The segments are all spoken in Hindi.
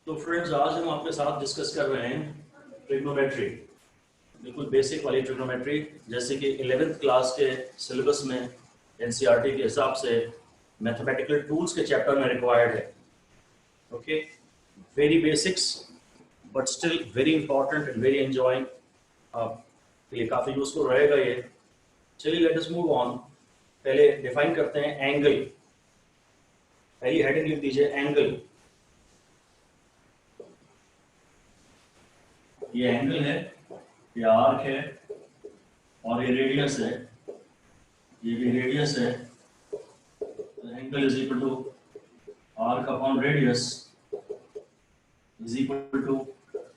तो फ्रेंड्स, आज हम आपके साथ डिस्कस कर रहे हैं ट्रिग्नोमेट्री, बिल्कुल बेसिक वाली ट्रिग्नोमेट्री, जैसे कि 11th क्लास के सिलेबस में एनसीईआरटी के हिसाब से मैथमेटिकल टूल्स के चैप्टर में रिक्वायर्ड है। Okay, very basics but still very important and very enjoying, आपके लिए काफ़ी यूजफुल रहेगा ये। चलिए लेट अस मूव ऑन। पहले डिफाइन करते हैं एंगल। पहली हेडिंग लिख दीजिए एंगल। ये एंगल है, ये आर्क है और ये रेडियस है, ये भी रेडियस है। Angle is equal to arc upon radius is equal to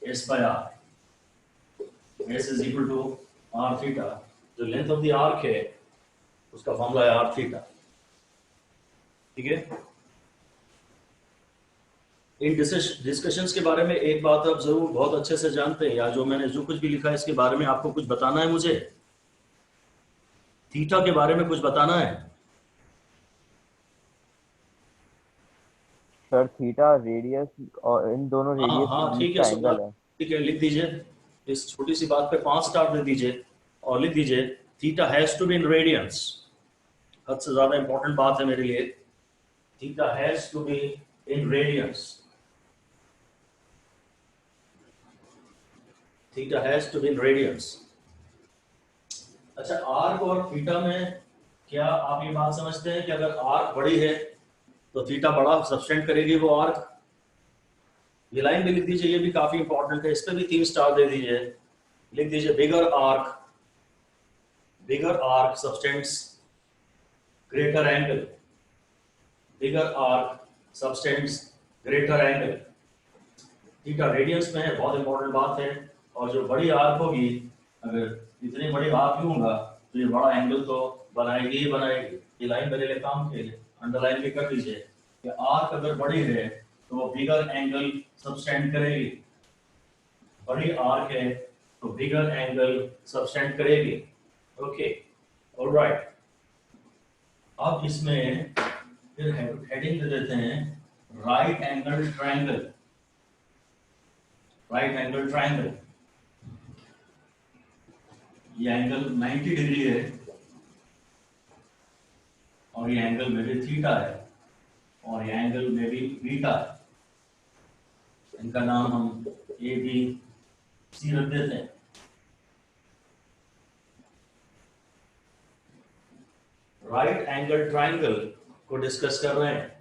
S by R. S is equal to R theta. जो लेंथ ऑफ द आर्क है उसका फॉर्मूला है आर थीटा। ठीक है, इन डिस्कशंस के बारे में एक बात आप जरूर बहुत अच्छे से जानते हैं, या जो मैंने जो कुछ भी लिखा है इसके बारे में आपको कुछ बताना है मुझे। थीटा के बारे में कुछ बताना है। सर थीटा रेडियस और इन दोनों हाँ रेडियस के हाँ, बीच ठीक है का सुना, एंगल है। ठीक है, लिख दीजिए। इस छोटी सी बात पे 5 स्टार दे दीजिए और लिख दीजिए theta has to be in radians. हद से ज्यादा इंपॉर्टेंट बात है मेरे लिए। Theta has to be in radians. Theta has to be in radians. अच्छा, आर्क और थीटा में क्या आप ये बात समझते हैं कि अगर आर्क बड़ी है तो थीटा बड़ा सब्सटेंड करेगी वो आर्क? ये लाइन भी लिख दीजिए, ये भी काफी इंपॉर्टेंट है, इस पे भी 3 स्टार दे दीजिए। लिख दीजिए bigger arc subtends greater angle. Bigger arc subtends greater angle. Theta radians में है, बहुत इंपॉर्टेंट बात है। और जो बड़ी आर्क होगी, अगर इतनी बड़ी आर्क लूंगा तो ये बड़ा एंगल तो बनाएगी ही बनाएगी। ये लाइन मेरे लिए काम के लिए अंडरलाइन भी कर दीजिए कि आर्क अगर बड़ी है तो वो बिगर एंगल सब्सटेंड करेगी। बड़ी आर्क है तो बिगर एंगल सब्सटेंड करेगी। Okay, alright. अब इसमें फिर हेडिंग दे देते हैं right angle triangle. Right angle triangle, ये एंगल 90 डिग्री है और ये एंगल में भी थीटा है और ये एंगल में भी बीटा है। इनका नाम हम ए बी सी रख देते हैं। राइट एंगल ट्रायंगल को डिस्कस कर रहे हैं।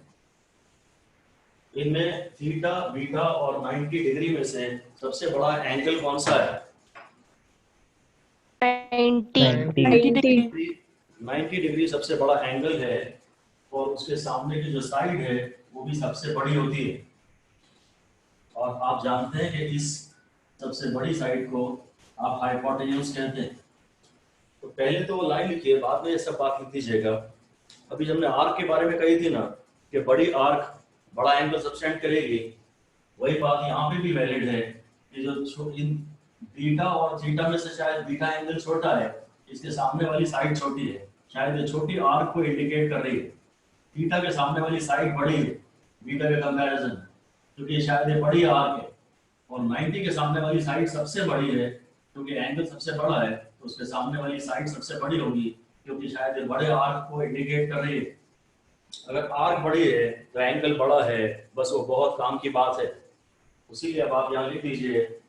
इनमें थीटा, बीटा और 90 डिग्री में से सबसे बड़ा एंगल कौन सा है? 90 डिग्री सबसे बड़ा एंगल है और उसके सामने की जो साइड है वो भी सबसे बड़ी होती है। और आप जानते हैं कि इस सबसे बड़ी साइड को आप हाइपोटेन्यूज कहते हैं। तो पहले तो वो लाइन लिखिए, बाद में ये सब बात लिख दीजिएगा। अभी जब हमने आर्क के बारे में कही थी ना कि बड़ी आर्क बड़ा एंगल सब्सटेंड करेगी, वही बात यहाँ पे भी वैलिड है कि जो इन बीटा और थीटा में से शायद बीटा एंगल छोटा है, इसके सामने वाली साइड छोटी है, शायद ये छोटी आर्क को इंडिकेट कर रही है। थीटा के सामने वाली साइड बड़ी है बीटा के कंपैरिजन, क्योंकि शायद ये बड़ी आर्क है। और 90 के सामने वाली साइड सबसे बड़ी है क्योंकि एंगल सबसे बड़ा है, तो उसके सामने वाली साइड सबसे बड़ी होगी क्योंकि शायद ये बड़े आर्क को इंडिकेट कर रही है। अगर आर्क बड़ी है तो एंगल बड़ा है, बस वो बहुत काम की बात है। उसीलिए अब आप यहाँ लिख दीजिए,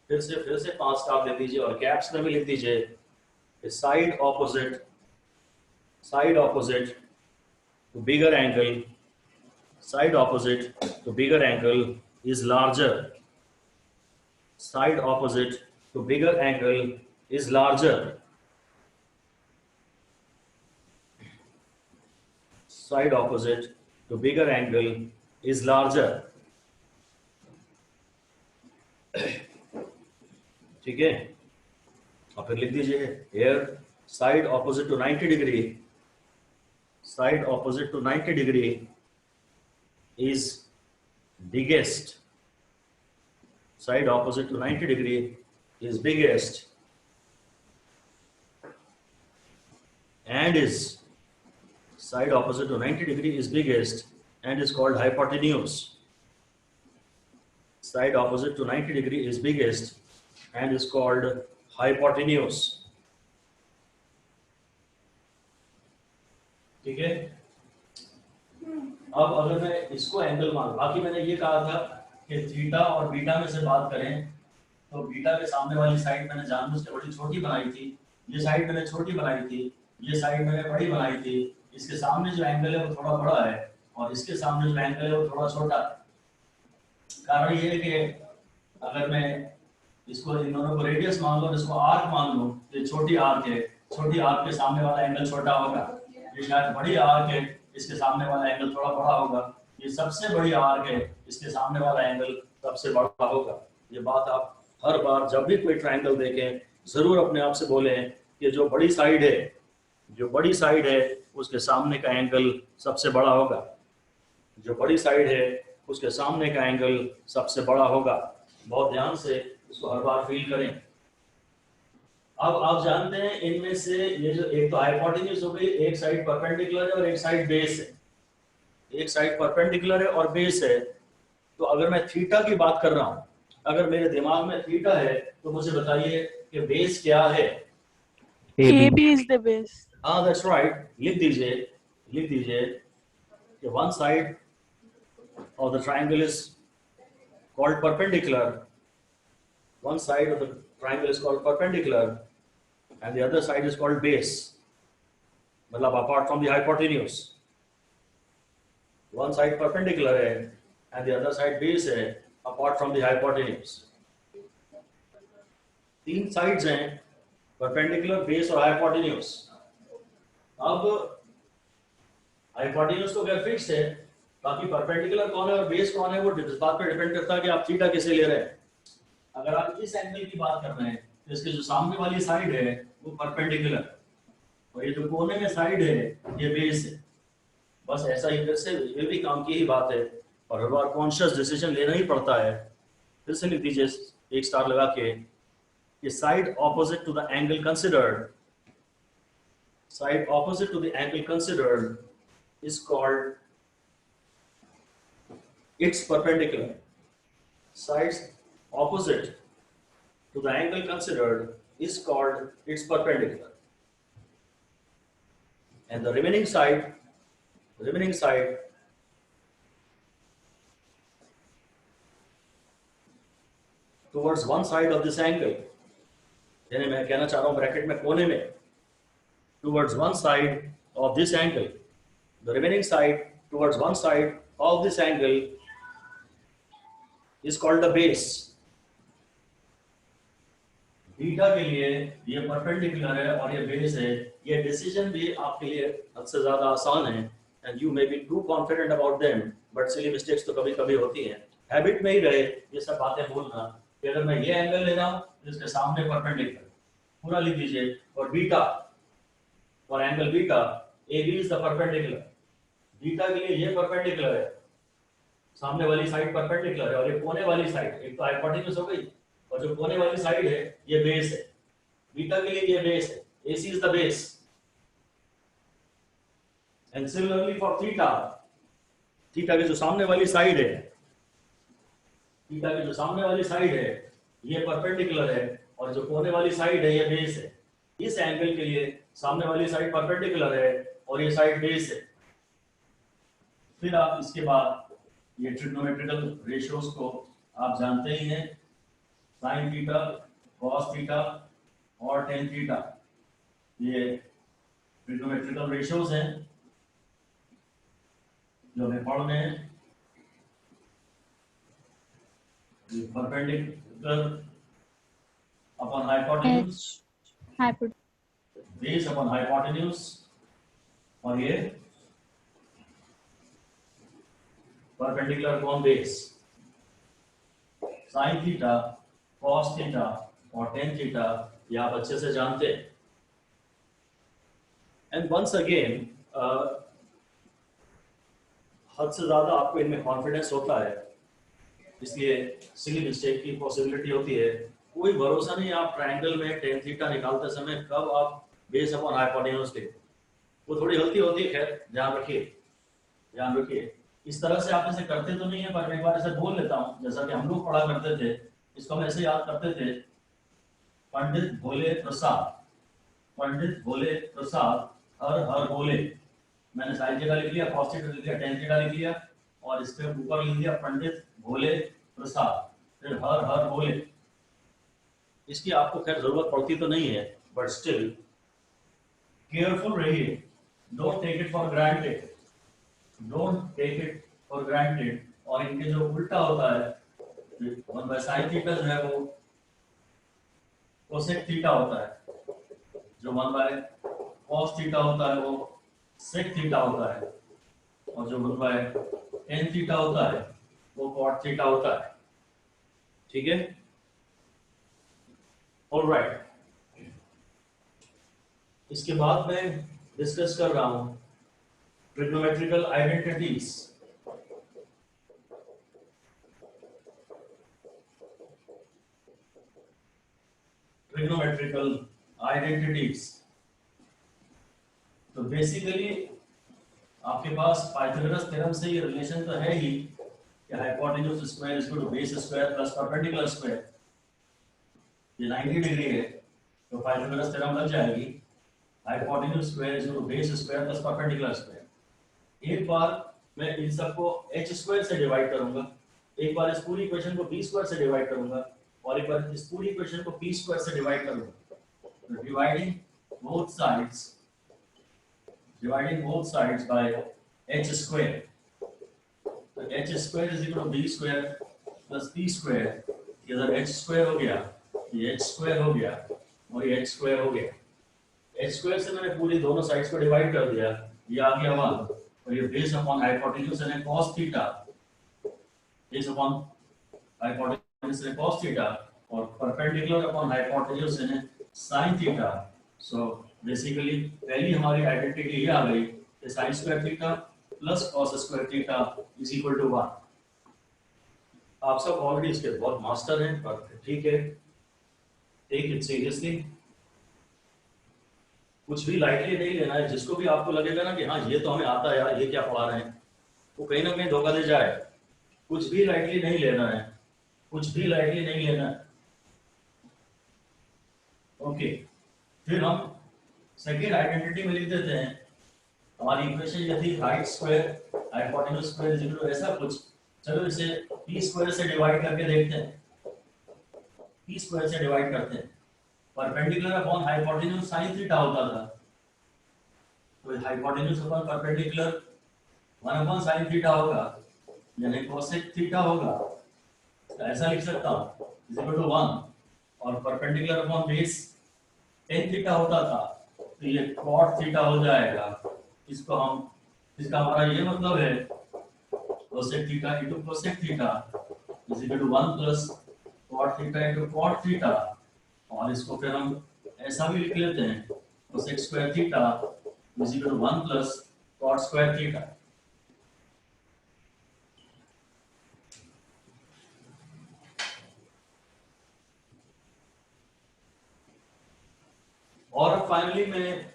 फिर से 5 स्टार दे दीजिए और कैप्स में भी लिख दीजिए side opposite to bigger angle, side opposite to bigger angle is larger. Side opposite to bigger angle is larger. Side opposite to bigger angle is larger. ठीक है, और फिर लिख दीजिए here side opposite to 90 degree, side opposite to 90 degree is biggest. Side opposite to 90 degree is biggest and is side opposite to 90 degree is biggest and is called hypotenuse. side opposite to 90 degree is biggest and is called hypotenuse. ठीक है, अब अगर मैं इसको एंगल मान, बाकी मैंने ये कहा था कि थीटा और बीटा में से बात करें तो बीटा के सामने वाली साइड मैंने जानबूझ के बड़ी छोटी बनाई थी, ये साइड मैंने छोटी बनाई थी, ये साइड मैंने बड़ी बनाई थी, इसके सामने जो एंगल है वो थोड़ा बड़ा है और इसके सामने जो एंगल है वो थोड़ा छोटा है। कारण ये है कि अगर मैं इसको इन दोनों को रेडियस मान लो और इसको आर्क मान लो तो ये छोटी आर्क है, छोटी आर्क के सामने वाला एंगल छोटा होगा, ये शायद बड़ी आर्क है, इसके सामने वाला एंगल थोड़ा बड़ा होगा, ये सबसे बड़ी आर्क है, इसके सामने वाला एंगल सबसे बड़ा होगा। ये बात आप हर बार जब भी कोई ट्रायंगल देखें जरूर अपने आप से बोलें कि जो बड़ी साइड है, जो बड़ी साइड है उसके सामने का एंगल सबसे बड़ा होगा, जो बड़ी साइड है उसके सामने का एंगल सबसे बड़ा होगा। बहुत ध्यान से इसको हर बार फील करें। अब आप जानते हैं इनमें से ये जो एक तो हाइपोटेन्यूज हो गई, एक साइड परपेंडिकुलर है और एक साइड बेस है, एक साइड परपेंडिकुलर है और बेस है। तो अगर मैं थीटा की बात कर रहा हूं, अगर मेरे दिमाग में थीटा है तो मुझे बताइए कि बेस क्या है। AB is the base. हाँ, दैट्स राइट। लिख दीजिए कि one side of the triangle is called perpendicular, one side of the triangle is called perpendicular and the other side is called base, मतलब apart from the hypotenuse, one side perpendicular है and the other side base है apart from the hypotenuse। तीन sides हैं, perpendicular, base और hypotenuse। अब hypotenuse तो क्या फिक्स है, बाकी perpendicular कौन है और base कौन है वो इस बात पे डिपेंड करता है कि आप थीटा किसे ले रहे हैं। अगर आप इस एंगल की बात कर रहे हैं तो इसके जो सामने वाली साइड है वो परपेंडिकुलर और ये जो कोने में साइड है ये बेस है। बस ऐसा ही फिर से ये भी काम की ही बात है और हर बार कॉन्शियस डिसीजन लेना ही पड़ता है। फिर से लिख दीजिए एक स्टार लगा के side opposite to the angle considered, side opposite to the angle considered is called its perpendicular. Sides opposite to the angle considered is called its perpendicular, and the remaining side towards one side of this angle, यानी मैं कहना चाह रहा हूं ब्रैकेट में कोने में, towards one side of this angle, the remaining side towards one side of this angle is called the base। Beta के लिए ये परपेंडिकुलर है और ये बेस है। ये डिसीजन भी आपके लिए हद से ज्यादा आसान है and you may be too confident about them, but silly mistakes तो कभी कभी होती हैं। हैबिट में ही रहे ये सब बातें बोलना कि अगर मैं ये एंगल ले रहा हूं तो इसके सामने परपेंडिकुलर पूरा लिख दीजिए, और बीटा और angle beta A B is the perpendicular. Beta के लिए ये परपेंडिकुलर है, सामने वाली साइड परपेंडिकुलर है और ये कोने वाली साइड, एक तो हाइपोटेन्यूज हो गई और जो कोने वाली साइड है ये बेस है। बीटा के लिए ये बेस है, AC is the base. And similarly for theta, theta की जो सामने वाली साइड है, थीटा की जो सामने वाली साइड है ये परपेंडिकुलर है और जो कोने वाली साइड है ये बेस है। इस एंगल के लिए सामने वाली साइड परपेंडिकुलर है और ये साइड बेस है। फिर आप इसके बाद ये ट्रिग्नोमेट्रिकल रेशियोज को आप जानते ही हैं, साइन थीटा, कॉस थीटा और टेन थीटा, ये ट्रिग्नोमेट्रिकल रेशियोज हैं जो हमें पढ़ने हैं। Perpendicular upon hypotenuse, base upon hypotenuse, और ये perpendicular upon base. Sign theta, cos theta और टेन थीटा ये आप अच्छे से जानते हैं। एंड वंस अगेन हद से ज्यादा आपको इनमें कॉन्फिडेंस होता है, इसलिए सिली मिस्टेक की पॉसिबिलिटी होती है। कोई भरोसा नहीं आप ट्रायंगल में टेन थीटा निकालते समय कब आप बेस अपॉन हाइपोटेन्यूज ले, वो थोड़ी गलती होती है। खैर ध्यान रखिए इस तरह से आप इसे करते तो नहीं है, पर मैं एक बार इसे बोल लेता हूँ, जैसा कि हम लोग पढ़ा करते थे। इसको हम ऐसे याद करते थे, पंडित भोले प्रसाद, पंडित भोले प्रसाद हर हर बोले। मैंने साइन जगह लिख लिया, कॉस थीटा लिख लिया, टेन थीटा लिख लिया, और इसके ऊपर लिख दिया पंडित भोले प्रसाद, फिर हर हर बोले। इसकी आपको खैर जरूरत पड़ती तो नहीं है, बट स्टिल केयरफुल रहिए, don't take it for granted, don't take it for granted. और इनके जो उल्टा होता है, 1/sin थीटा जो है वो कोसेक थीटा होता है, जो 1/cos थीटा होता है वो सेक थीटा होता है, और जो 1/tan थीटा होता है वो cot थीटा होता है। ठीक है, ऑलराइट। इसके बाद मैं डिस्कस कर रहा हूं ट्रिग्नोमेट्रिकल आइडेंटिटीज। ट्रिग्नोमेट्रिकल आइडेंटिटीज, तो बेसिकली आपके पास पाइथागोरस थ्योरम से ये रिलेशन तो है ही कि hypotenuse square is equal to base square plus perpendicular square. ये 90 डिग्री है, तो पाइथागोरस थ्योरम लग जाएगी, hypotenuse square is equal to base square plus perpendicular square. एक बार मैं इन सबको h स्क्वायर से डिवाइड करूंगा, एक बार इस पूरी इक्वेशन को b स्क्वायर से डिवाइड करूंगा, और एक बार इस पूरी इक्वेशन को p स्क्वायर से डिवाइड करूंगा। तो dividing both sides, dividing both sides by h square, तो h square is equal to b square plus p square। इधर h square हो गया, ये h square हो गया, और ये h square हो गया। h square से मैंने पूरी दोनों साइड्स को डिवाइड कर दिया, ये आ गया 1, और ये बेस अपॉन हाइपोटेन्यूज यानी cos theta, base upon hypotenuse यानी cos थीटा, और परपेंडिकुलर अपॉन हाइपोटेन्यूज यानी sin थीटा। सो बेसिकली पहली हमारी आइडेंटिटी ये आ गई कि sin square theta plus cos square theta is equal to 1। आप सब ऑलरेडी इसके बहुत मास्टर हैं, पर ठीक है, टेक इट सीरियसली, कुछ भी लाइटली नहीं लेना है। जिसको भी आपको लगेगा ना कि हाँ ये तो हमें आता है यार, ये क्या पढ़ा रहे हैं, वो कहीं ना कहीं धोखा दे जाए। कुछ भी लाइटली नहीं लेना है, कुछ भी लाइटली नहीं लेना है। ओके, फिर हम सेकेंड आइडेंटिटी में लिख देते हैं, हमारी इक्वेशन ये थी height square hypotenuse square is equal to ऐसा कुछ। चलो इसे p स्क्वायर से डिवाइड करके देखते हैं, p स्क्वायर से डिवाइड करते हैं। Perpendicular upon hypotenuse sin theta होता था, तो hypotenuse upon perpendicular 1 upon sin theta होगा, यानी कोसेक थीटा होगा। तो ऐसा लिख सकता हूं इज इक्वल टू 1, और perpendicular upon base tan theta होता था, तो ये cot थीटा हो जाएगा। इसको हम, इसका हमारा ये मतलब है cosec theta into cosec theta is equal to 1 plus cot theta into cot theta, और इसको फिर हम ऐसा भी लिख लेते हैं cosec square theta is equal to 1 plus cot square theta. और अब फाइनली मैं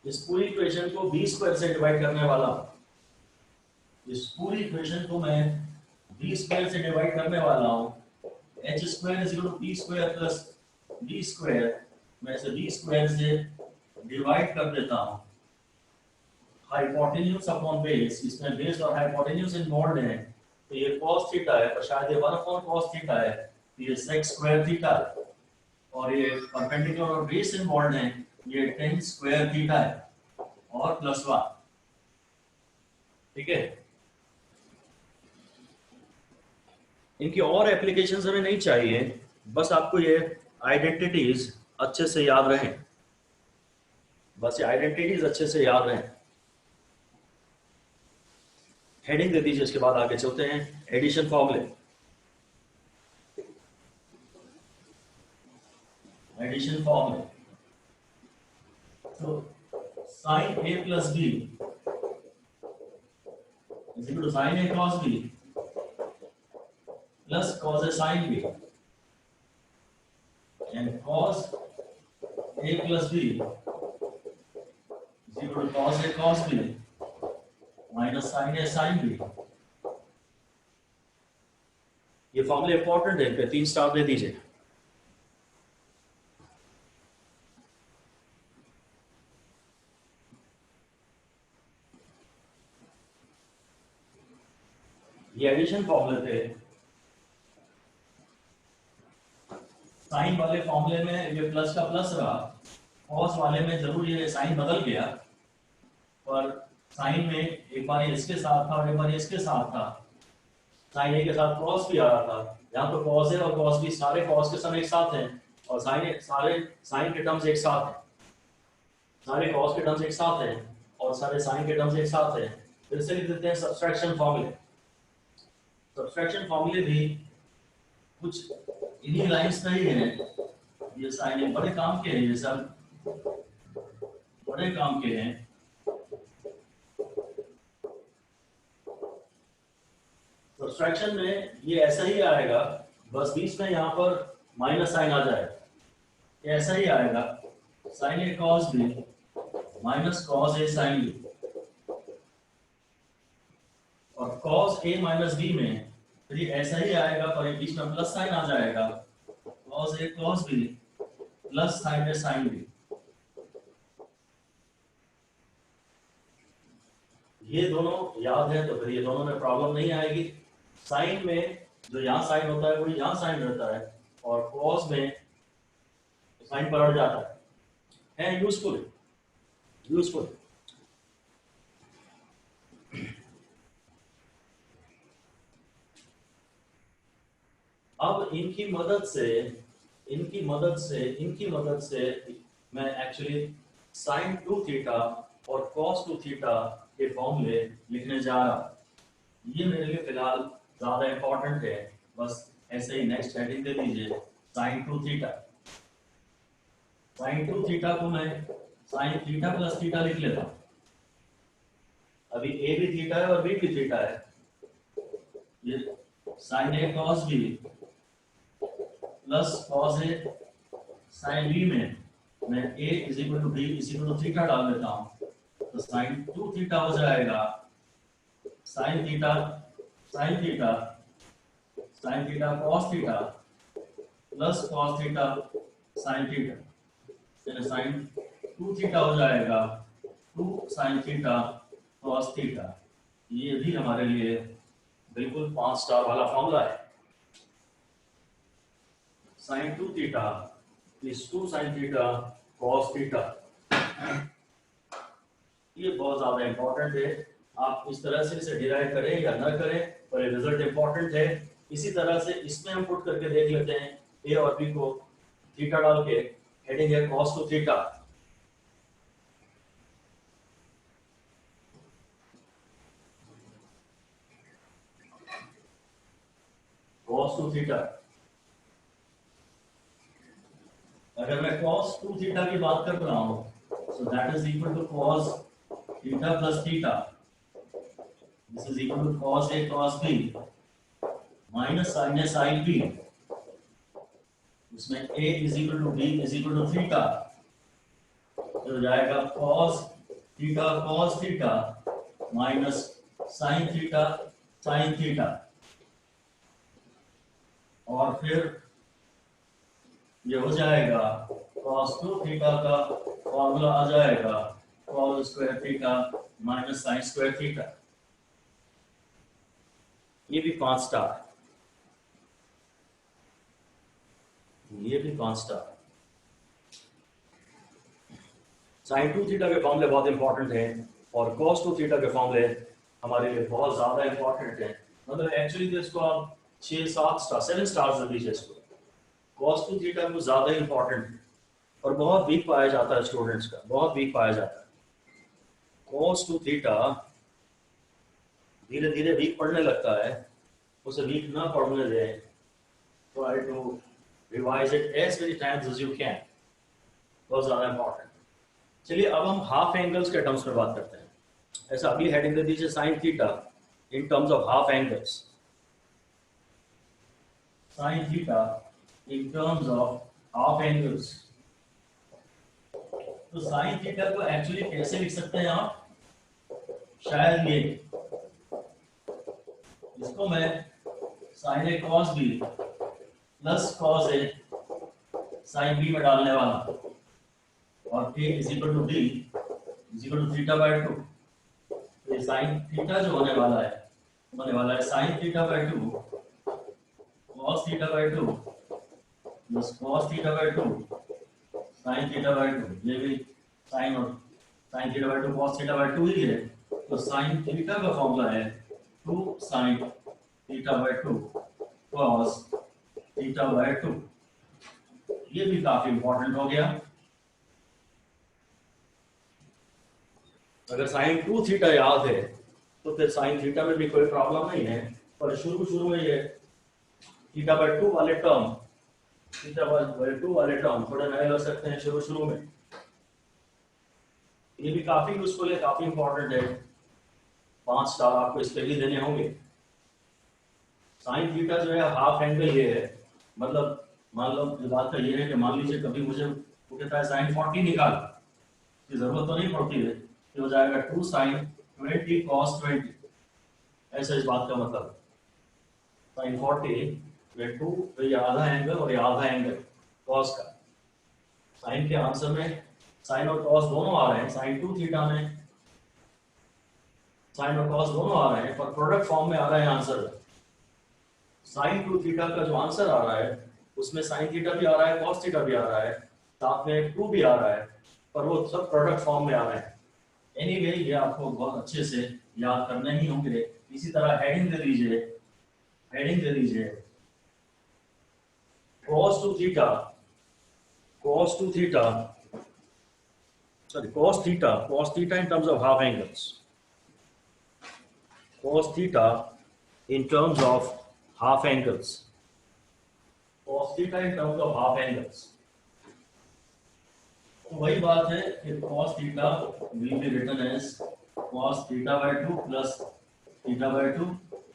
इस पूरी इक्वेशन को b स्क्वायर से डिवाइड करने वाला हूं। इस पूरी इक्वेशन को मैं b स्क्वायर से डिवाइड करने वाला हूं। h square is equal to p square plus b square, मैं इसे b स्क्वायर से डिवाइड कर देता हूं। हाइपोटेन्यूज अपॉन बेस, इसमें बेस और हाइपोटेन्यूज इन्वॉल्वड है, तो ये cos थीटा है, पर शायद ये 1 अपॉन cos थीटा है, तो ये sec स्क्वायर थीटा है, और ये परपेंडिकुलर और बेस इन्वॉल्वड है, ये tan स्क्वायर थीटा है, और प्लस 1। ठीक है, इनकी और एप्लीकेशंस हमें नहीं चाहिए, बस आपको ये आइडेंटिटीज अच्छे से याद रहें, बस ये आइडेंटिटीज अच्छे से याद रहें। हेडिंग दे दीजिए, इसके बाद आगे चलते हैं एडिशन फॉर्मूले। एडिशन फॉर्मूले, तो sin a plus b is equal to sin a cos b plus cos a sin b, and cos a plus b is equal to cos a cos b minus sin a sin b ये फॉर्मूले इंपॉर्टेंट है, इन पे 3 स्टार दे दीजिए। ये एडिशन फॉर्मूले थे। साइन वाले फॉर्मूले में ये प्लस का प्लस रहा, कॉस वाले में जरूर ये साइन बदल गया, पर साइन में एक बार ये इसके साथ था और एक बार ये इसके साथ था। साइन ए के साथ कॉस भी आ रहा था, यहाँ तो कॉस है और कॉस भी, सारे कॉस के सम एक साथ हैं और सारे साइन के टर्म्स एक साथ हैं, सारे कॉस के टर्म्स एक साथ हैं और सारे साइन के टर्म्स एक साथ हैं। फिर से लिख देते हैं सब्सट्रैक्शन फॉर्मूले। सब्सट्रैक्शन फॉर्मूले भी कुछ इन्हीं लाइंस का ही है। ये साइन बड़े काम के हैं, ये सब बड़े काम के हैं। सब्सट्रैक्शन में ये ऐसा ही आएगा, बस बीच में यहाँ पर माइनस साइन आ जाएगा, ये ऐसा ही आएगा, sign A cos B minus cos A sine B, और कॉस ए माइनस बी में फिर ये ऐसा ही आएगा, पर बीच में प्लस साइन आ जाएगा, cos A cos B plus sign A sine B. ये दोनों याद है तो फिर ये दोनों में प्रॉब्लम नहीं आएगी। साइन में जो यहाँ साइन होता है वही यहाँ साइन रहता है, और कॉस में साइन पलट जाता है यूजफुल यूजफुल। अब इनकी मदद से मैं एक्चुअली साइन 2 थीटा और कॉस 2 थीटा के फॉर्मूले लिखने जा रहा हूं। ये मेरे लिए फिलहाल ज्यादा इंपॉर्टेंट है, बस ऐसे ही नेक्स्ट हेडिंग दे दीजिए साइन 2 थीटा। साइन 2 थीटा को मैं साइन थीटा प्लस थीटा लिख लेता हूं। अभी ए भी थीटा है और बी भी थीटा है, ये sine A cos B plus cos A sine B में मैं a is equal to B is equal to theta डाल देता हूं, तो साइन 2 थीटा हो जाएगा sine theta cos theta plus cos theta sine theta, यानी साइन 2 थीटा हो जाएगा 2 साइन थीटा कॉस थीटा। ये भी हमारे लिए बिल्कुल 5 स्टार वाला फॉर्मूला है। Sine 2 theta is 2 sine theta cos theta. ये बहुत ज्यादा इंपॉर्टेंट है, आप इस तरह से इसे डिराइव करें या न करें, पर ये रिजल्ट इंपॉर्टेंट है। इसी तरह से इसमें हम पुट करके देख लेते हैं, ए और बी को थीटा डाल के, हेडिंग है कॉस 2 थीटा। कॉस 2 थीटा, अगर मैं cos 2 थीटा की बात कर रहा हूं, so that is equal to cos theta plus theta, this is equal to cos a cos b minus sin a sin b, इसमें a is equal to b is equal to theta, तो हो जाएगा cos theta minus sin theta sin theta, और फिर ये हो जाएगा cos 2 थीटा का फॉर्मूला आ जाएगा cos square theta minus sine square theta. ये भी 5 स्टार, ये भी 5 स्टार। साइन 2 थीटा के फॉर्मूले बहुत इंपॉर्टेंट हैं और cos 2 थीटा के फॉर्मूले हमारे लिए बहुत ज्यादा इंपॉर्टेंट हैं। मतलब एक्चुअली तो इसको आप 6-7 स्टार 7 स्टार्स दे दीजिए इसको। cos 2 थीटा को ज्यादा इंपॉर्टेंट और बहुत वीक पाया जाता है स्टूडेंट्स का, बहुत वीक पाया जाता है। cos 2 थीटा धीरे धीरे वीक पढ़ने लगता है, उसे वीक ना पढ़ने दें। Try to revise it as many times as you can, बहुत ज्यादा इंपॉर्टेंट। चलिए अब हम हाफ एंगल्स के टर्म्स में बात करते हैं। ऐसा अगली हेडिंग दे दीजिए sine theta in terms of half angles. Sine theta in terms of half angles, तो साइन थीटा को एक्चुअली कैसे लिख सकते हैं आप? शायद ये, इसको मैं sine A cos B plus cos A sine B में डालने वाला, और a is equal to d is equal to theta by 2। तो ये साइन थीटा जो होने वाला है sine theta by 2 cos theta by 2 plus cos theta by 2 sine theta by 2। ये भी साइन और sine theta by 2 cos theta by 2 ही है। तो साइन थीटा का फॉर्मूला है 2 sine theta by 2 cos theta by 2। ये भी काफी इंपॉर्टेंट हो गया। अगर साइन 2 थीटा याद है तो फिर साइन थीटा में भी कोई प्रॉब्लम नहीं है, पर शुरू में ये थीटा बाय 2 वाले टर्म थोड़े नए लग सकते हैं शुरू में। ये भी काफी यूजफुल है, काफी इंपॉर्टेंट है। 5 स्टार आपको इस पे भी देने होंगे। साइन थीटा जो है हाफ एंगल ये है, मतलब मान लो बात का ये है कि मान लीजिए कभी मुझे वो कहता है साइन 40 निकाल, की जरूरत तो नहीं पड़ती है, तो हो जाएगा 2 साइन 20 cos 20। ऐसा इस बात का मतलब साइन 40 में 2, तो ये आधा एंगल और ये आधा एंगल cos का। साइन के आंसर में साइन और cos दोनों आ रहे हैं, साइन 2 थीटा में साइन और cos दोनों आ रहे हैं, पर प्रोडक्ट फॉर्म में आ रहा है आंसर। साइन 2 थीटा का जो आंसर आ रहा है उसमें साइन थीटा भी आ रहा है, cos थीटा भी आ रहा है, साथ में 2 भी आ रहा है, पर वो सब प्रोडक्ट फॉर्म में आ रहे हैं। एनीवे ये आपको बहुत अच्छे से याद करने ही होंगे। इसी तरह हेडिंग दे दीजिए cos 2 theta cos theta in terms of half angles, cos theta in terms of half angles, cos theta in terms of half angles। तो वही बात है कि cos theta will be written as cos theta by 2 plus theta by 2,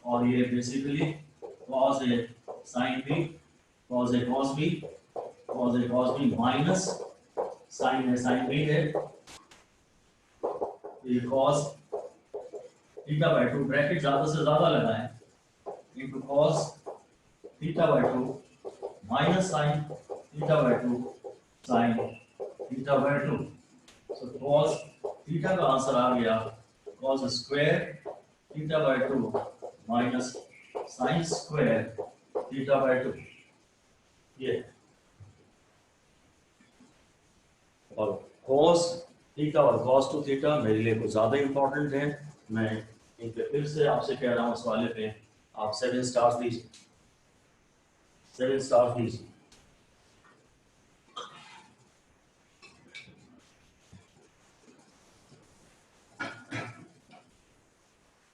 और ये basically cos a sin b cos a cos b minus sin a sin b है। ये cos theta by 2 ब्रैकेट ज्यादा से ज्यादा लगाएं into cos theta by 2 minus sin theta by 2 sin theta by 2। So cos theta का आंसर आ गया cos square theta by 2 minus sin square theta by 2। ये और cos थीटा और cos 2 थीटा मेरे लिए कुछ ज्यादा इंपॉर्टेंट है। मैं इन पे फिर से आपसे कह रहा हूँ, इस वाले पे आप 7 स्टार्स दीजिए, 7 स्टार्स दीजिए।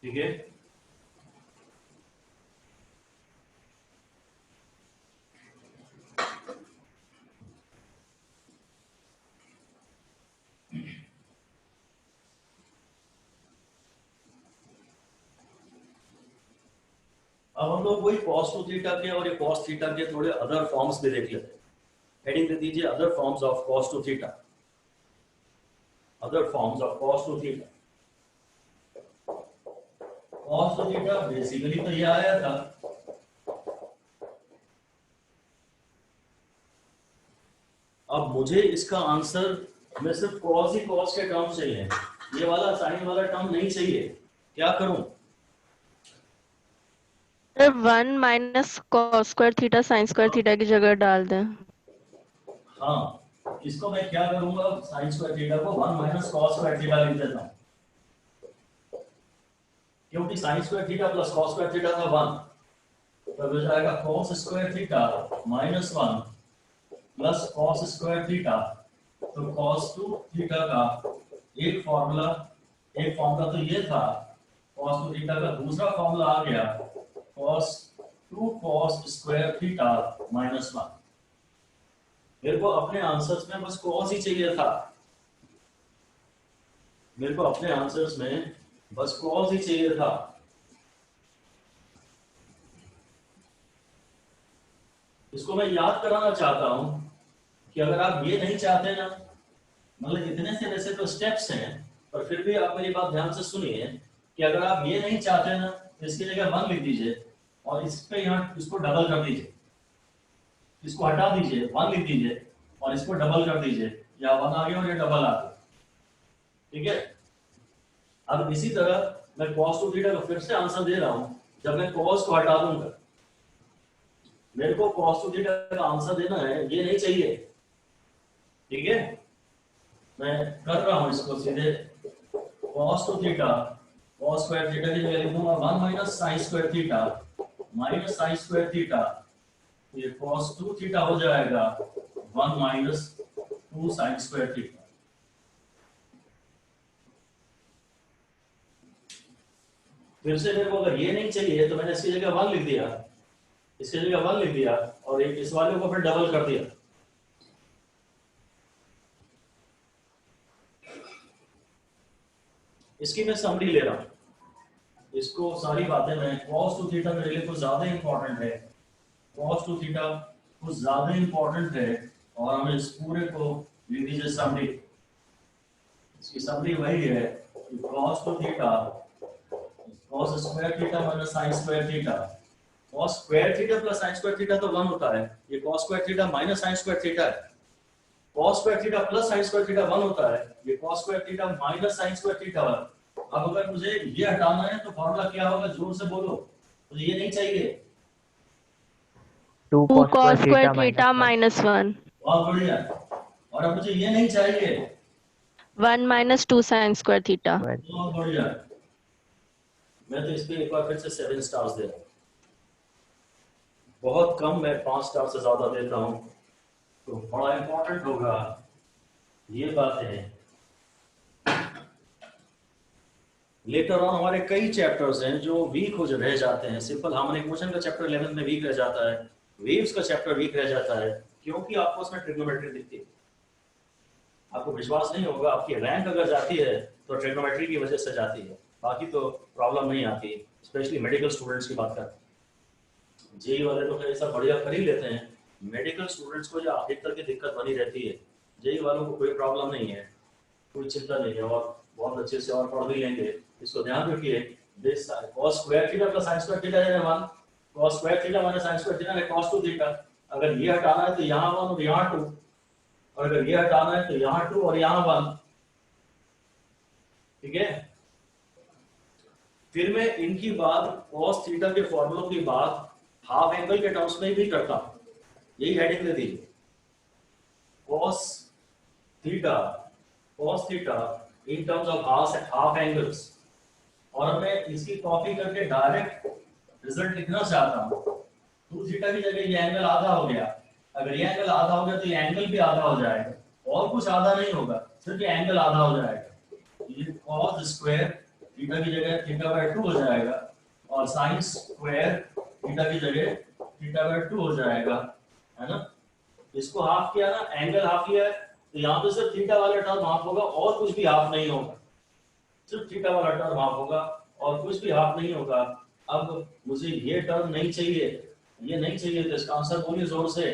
ठीक है, अब हम लोग वही cos 2 थीटा के और ये cos थीटा के थोड़े अदर फॉर्म्स भी देख लेते हैं। हेडिंग दे दीजिए other forms of cos 2 theta, other forms of cos 2 theta. cos 2 theta basically तो ये आया था, अब मुझे इसका आंसर में सिर्फ cos ही cos के टर्म चाहिए, ये वाला साइन वाला टर्म नहीं चाहिए। क्या करूं? 1 minus cos square theta sin square theta की जगह डाल दें। हाँ, इसको मैं क्या करूंगा, sin स्क्वायर थीटा को 1 माइनस cos स्क्वायर थीटा लिख देता हूं, क्योंकि sin square theta plus cos square theta का 1, तो हो जाएगा cos square theta minus 1 plus cos square theta. तो cos 2 थीटा का एक फॉर्मूला तो ये था, cos 2 थीटा का दूसरा फॉर्मूला आ गया cos 2 cos square theta minus 1। मेरे को अपने आंसर्स में बस cos ही चाहिए था, मेरे को अपने आंसर्स में बस cos ही चाहिए था। इसको मैं याद कराना चाहता हूं कि अगर आप ये नहीं चाहते ना, मतलब इतने से वैसे तो स्टेप्स हैं, पर फिर भी आप मेरी बात ध्यान से सुनिए कि अगर आप ये नहीं चाहते ना तो इसकी जगह 1 लिख दीजिए और इस पे यहाँ इसको डबल कर दीजिए, इसको हटा दीजिए, 1 लिख दीजिए और इसको डबल कर दीजिए, या 1 आ गया और ये डबल आ गया, ठीक है। अब इसी तरह मैं cos 2 थीटा का फिर से आंसर दे रहा हूं, जब मैं cos को हटा दूंगा, मेरे को cos 2 थीटा का आंसर देना है, ये नहीं चाहिए, ठीक है। मैं कर रहा हूं इसको सीधे, cos 2 theta cos square theta की जगह लिखूंगा 1 minus sin square theta minus sin square theta, ये cos 2 थीटा हो जाएगा 1 माइनस 2 sin स्क्वायर थीटा। फिर से मेरे को अगर ये नहीं चाहिए तो मैंने इसकी जगह 1 लिख दिया, इसकी जगह 1 लिख दिया और एक इस वाले को फिर डबल कर दिया। इसकी मैं समरी ले रहा हूं, इसको सारी बातें मैं cos 2 थीटा मेरे लिए कुछ ज्यादा इंपॉर्टेंट है, cos 2 थीटा कुछ ज्यादा इंपॉर्टेंट है, और हमें इस पूरे को लिख दीजिए समरी। इसकी समरी वही है कि cos 2 theta cos square theta minus sin square theta, cos square theta plus sin square theta तो 1 होता है, ये cos square theta minus sin square theta है, cos square theta plus sin square theta 1 होता है, ये cos square theta minus sin square theta 1। अब अगर मुझे ये हटाना है तो फॉर्मूला क्या होगा, जोर से बोलो, मुझे ये नहीं चाहिए। 2 2 cos cos square square theta theta minus 1. minus 1. बहुत बढ़िया। और अब मुझे ये नहीं चाहिए, 1 minus 2 sin square theta. Square. बहुत बढ़िया। मैं तो इस पे एक बार फिर से 7 स्टार्स दे रहा हूँ, बहुत कम मैं 5 स्टार से ज्यादा देता हूँ, तो बड़ा इंपॉर्टेंट होगा ये बातें। लेटर ऑन हमारे कई चैप्टर्स हैं जो वीक हो रह जाते हैं। सिंपल हार्मोनिक मोशन का चैप्टर 11 में वीक रह जाता है, वेव्स का चैप्टर वीक रह जाता है, क्योंकि आपको उसमें ट्रिग्नोमेट्री दिखती है। आपको विश्वास नहीं होगा, आपकी रैंक अगर जाती है तो ट्रिग्नोमेट्री की वजह से जाती है, बाकी तो प्रॉब्लम नहीं आती। स्पेशली मेडिकल स्टूडेंट्स की बात करते हैं, जेई वाले तो ऐसा बढ़िया कर ही लेते हैं, मेडिकल स्टूडेंट्स को जो अधिकतर की दिक्कत बनी रहती है। जेई वालों को कोई प्रॉब्लम नहीं है, कोई चिंता नहीं है, और बहुत अच्छे से और पढ़ भी लेंगे। इसको ध्यान रखिए, this cos square theta plus sin square theta है 1, cos square theta minus sin square theta है cos 2 थीटा। अगर ये हटाना है तो यहाँ 1 और यहाँ 2, और अगर ये हटाना है तो यहाँ 2 और यहाँ 1, ठीक है। फिर मैं इनकी बात cos थीटा के फॉर्मूलों की बात हाफ एंगल के टर्म्स में भी करता हूं, यही हेडिंग दे दीजिए, cos theta in terms of half angles. और मैं इसकी कॉपी करके डायरेक्ट रिजल्ट लिखना चाहता हूं, 2 थीटा की जगह ये एंगल आधा हो गया, अगर ये एंगल आधा हो गया तो ये एंगल भी आधा हो जाएगा, और कुछ आधा नहीं होगा, सिर्फ ये एंगल आधा हो जाएगा। ये cos स्क्वायर थीटा की जगह थीटा बाय 2 हो जाएगा, और sin स्क्वायर थीटा की जगह थीटा बाय 2 हो जाएगा, है ना। इसको हाफ किया ना, एंगल हाफ लिया है, तो यहाँ पे सिर्फ थीटा वाला टर्म हाफ होगा, और कुछ भी हाफ नहीं होगा, सिर्फ थीटा वाला टर्म हाफ होगा और कुछ भी हाफ नहीं होगा। अब मुझे ये टर्म नहीं चाहिए, ये नहीं चाहिए, तो इसका आंसर बोलिए जोर से।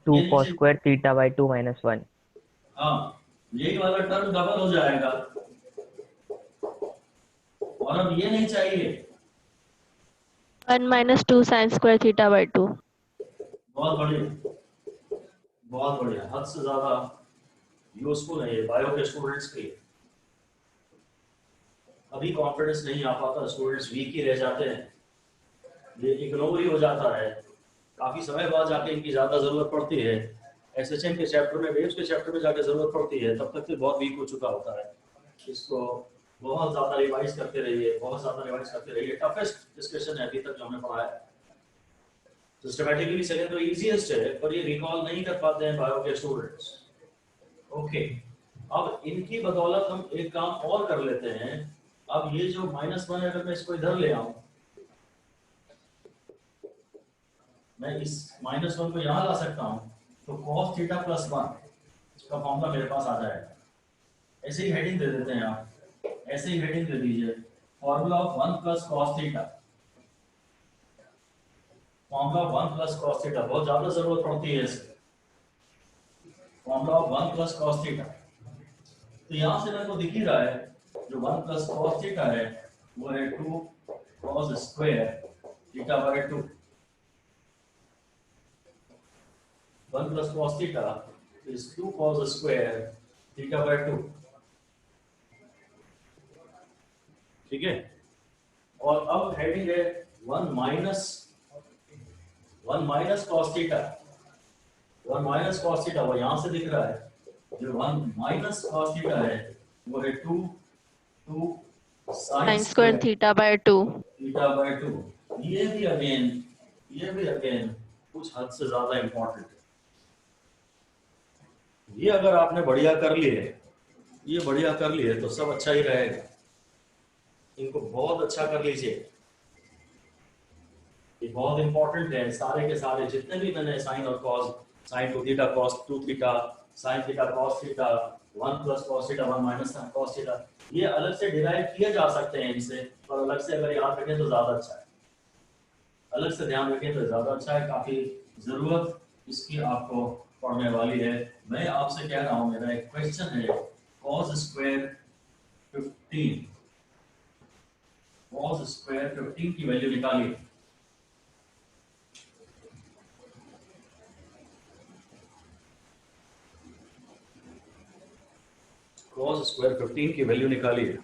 2 cos square theta by 2 minus 1. हाँ, यही वाला टर्म डबल हो जाएगा, और अब ये नहीं चाहिए, 1 minus 2 sin square theta by 2. बहुत बढ़िया, बहुत बढ़िया, हद से ज्यादा यूजफुल है ये बायो के स्टूडेंट्स के लिए। अभी कॉन्फिडेंस नहीं आ पाता, स्टूडेंट्स वीक ही रह जाते हैं, ये इग्नोर ही हो जाता है, काफी समय बाद जाके इनकी ज्यादा जरूरत पड़ती है। एसएचएम के चैप्टर में, वेव्स के चैप्टर में जाके जरूरत पड़ती है, तब तक तो बहुत वीक हो चुका होता है। इसको बहुत ज्यादा रिवाइज करते रहिए, बहुत ज्यादा रिवाइज करते रहिए। टफेस्ट डिस्कशन है अभी तक जो हमने पढ़ा है, सिस्टमैटिकली चले तो इजीएस्ट है, पर ये रिकॉल नहीं कर पाते हैं बायो के स्टूडेंट्स। ओके, अब इनकी बदौलत हम एक काम और कर लेते हैं। अब ये जो -1 है, अगर मैं इसको इधर ले आऊं, मैं इस -1 को यहां ला सकता हूं, तो cos थीटा प्लस 1 इसका फॉर्मूला मेरे पास आ जाएगा। ऐसे ही हेडिंग दे देते हैं आप, ऐसे ही हेडिंग दे दीजिए, formula of 1 plus cos theta, formula of 1 plus cos theta, बहुत ज्यादा जरूरत पड़ती है इसे, formula of 1 plus cos theta. तो यहां से मेरे को दिख ही रहा है, जो 1 प्लस cos थीटा है वो है 2 cos square theta by 2. 1 plus cos theta is 2 cos square theta by 2. ठीक है, और अब हेडिंग है 1 minus cos theta. 1 minus cos theta वो यहां से दिख रहा है, जो 1 माइनस cos theta है वो है 2 sin sin square square theta by 2. Theta by 2. ये भी अगेन कुछ हद से ज्यादा इंपॉर्टेंट है. ये अगर आपने बढ़िया कर लिए तो सब अच्छा ही रहेगा. इनको बहुत अच्छा कर लीजिए, ये बहुत इंपॉर्टेंट है. सारे के सारे जितने भी मैंने साइन और cos, sine 2 theta cos 2 theta, sine theta cos theta, 1 plus cos theta 1 minus cos theta, ये अलग से डिराइव किए जा सकते हैं इनसे, और अलग से अगर याद रखें तो ज्यादा अच्छा है. अलग से ध्यान रखें तो ज्यादा अच्छा है. काफी जरूरत इसकी आपको पढ़ने वाली है. मैं आपसे कह रहा हूं, मेरा एक क्वेश्चन है, cos स्क्वायर 15, cos स्क्वायर 15 की वैल्यू निकालिए. cos स्क्वायर 15 की वैल्यू निकालिए.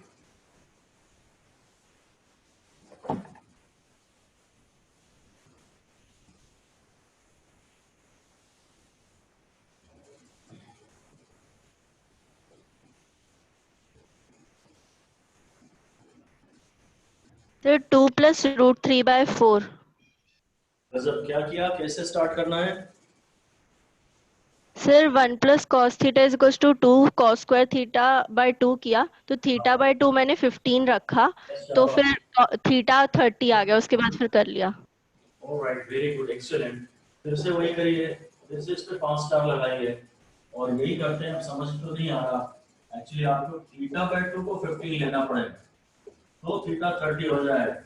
तो 2 plus root 3 by 4. गजब, क्या किया, कैसे स्टार्ट करना है? Sir 1 plus cos theta is equals to 2 cos square theta by 2 किया, तो थीटा by 2 मैंने 15 रखा, तो फिर थीटा 30 आ गया, उसके बाद फिर कर लिया. Alright, very good, excellent. फिर से वही करिए, फिर से इस पे 5 स्टार लगाइए, और यही करते हैं. अब समझ तो नहीं आ रहा, एक्चुअली आपको थीटा बाय 2 को 15 लेना पड़ेगा, तो थीटा 30 हो जाएगा,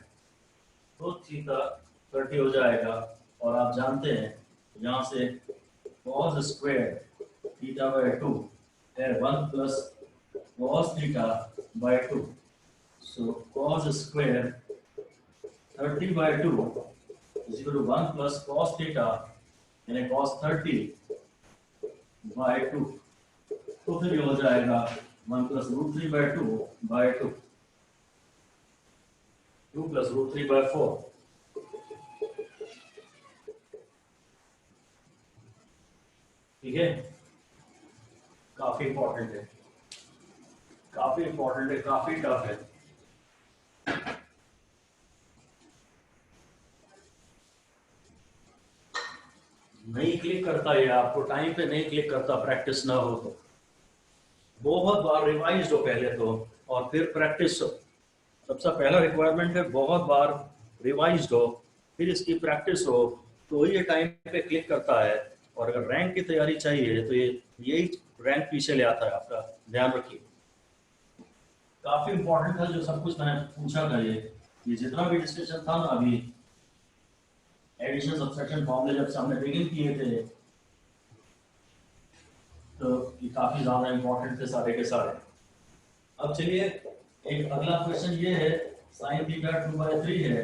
हो जाएगा. और आप जानते हैं यहाँ से cos स्क्वायर थीटा बाय 2 है 1 plus cos theta by 2. So cos square 30 by 2 is equal to 1 plus cos theta यानी cos 30 by 2. तो फिर ये हो जाएगा 1 plus root 3 by 2 by 2. 2 plus root 3 by 4. ठीक है, काफी इंपॉर्टेंट है, काफी टफ है. नहीं क्लिक करता, ये आपको टाइम पे नहीं क्लिक करता, प्रैक्टिस ना हो तो. बहुत बार रिवाइज हो पहले तो, और फिर प्रैक्टिस हो. सबसे पहला रिक्वायरमेंट है बहुत बार रिवाइज हो, फिर इसकी प्रैक्टिस हो, तो ये टाइम पे क्लिक करता है. और अगर रैंक की तैयारी चाहिए तो यही रैंक पीछे ले आता है आपका, ध्यान रखिए. काफी इंपॉर्टेंट था जो सब कुछ मैंने पूछा था. ये जितना भी डिस्कशन था ना अभी, एडिशन सब्सट्रैक्शन फॉर्मूले जब हमने बिगिन किए थे, तो ये काफी ज्यादा इंपॉर्टेंट थे सारे के सारे. अब चलिए, एक अगला क्वेश्चन ये है, साइन थीटा 2/3 है,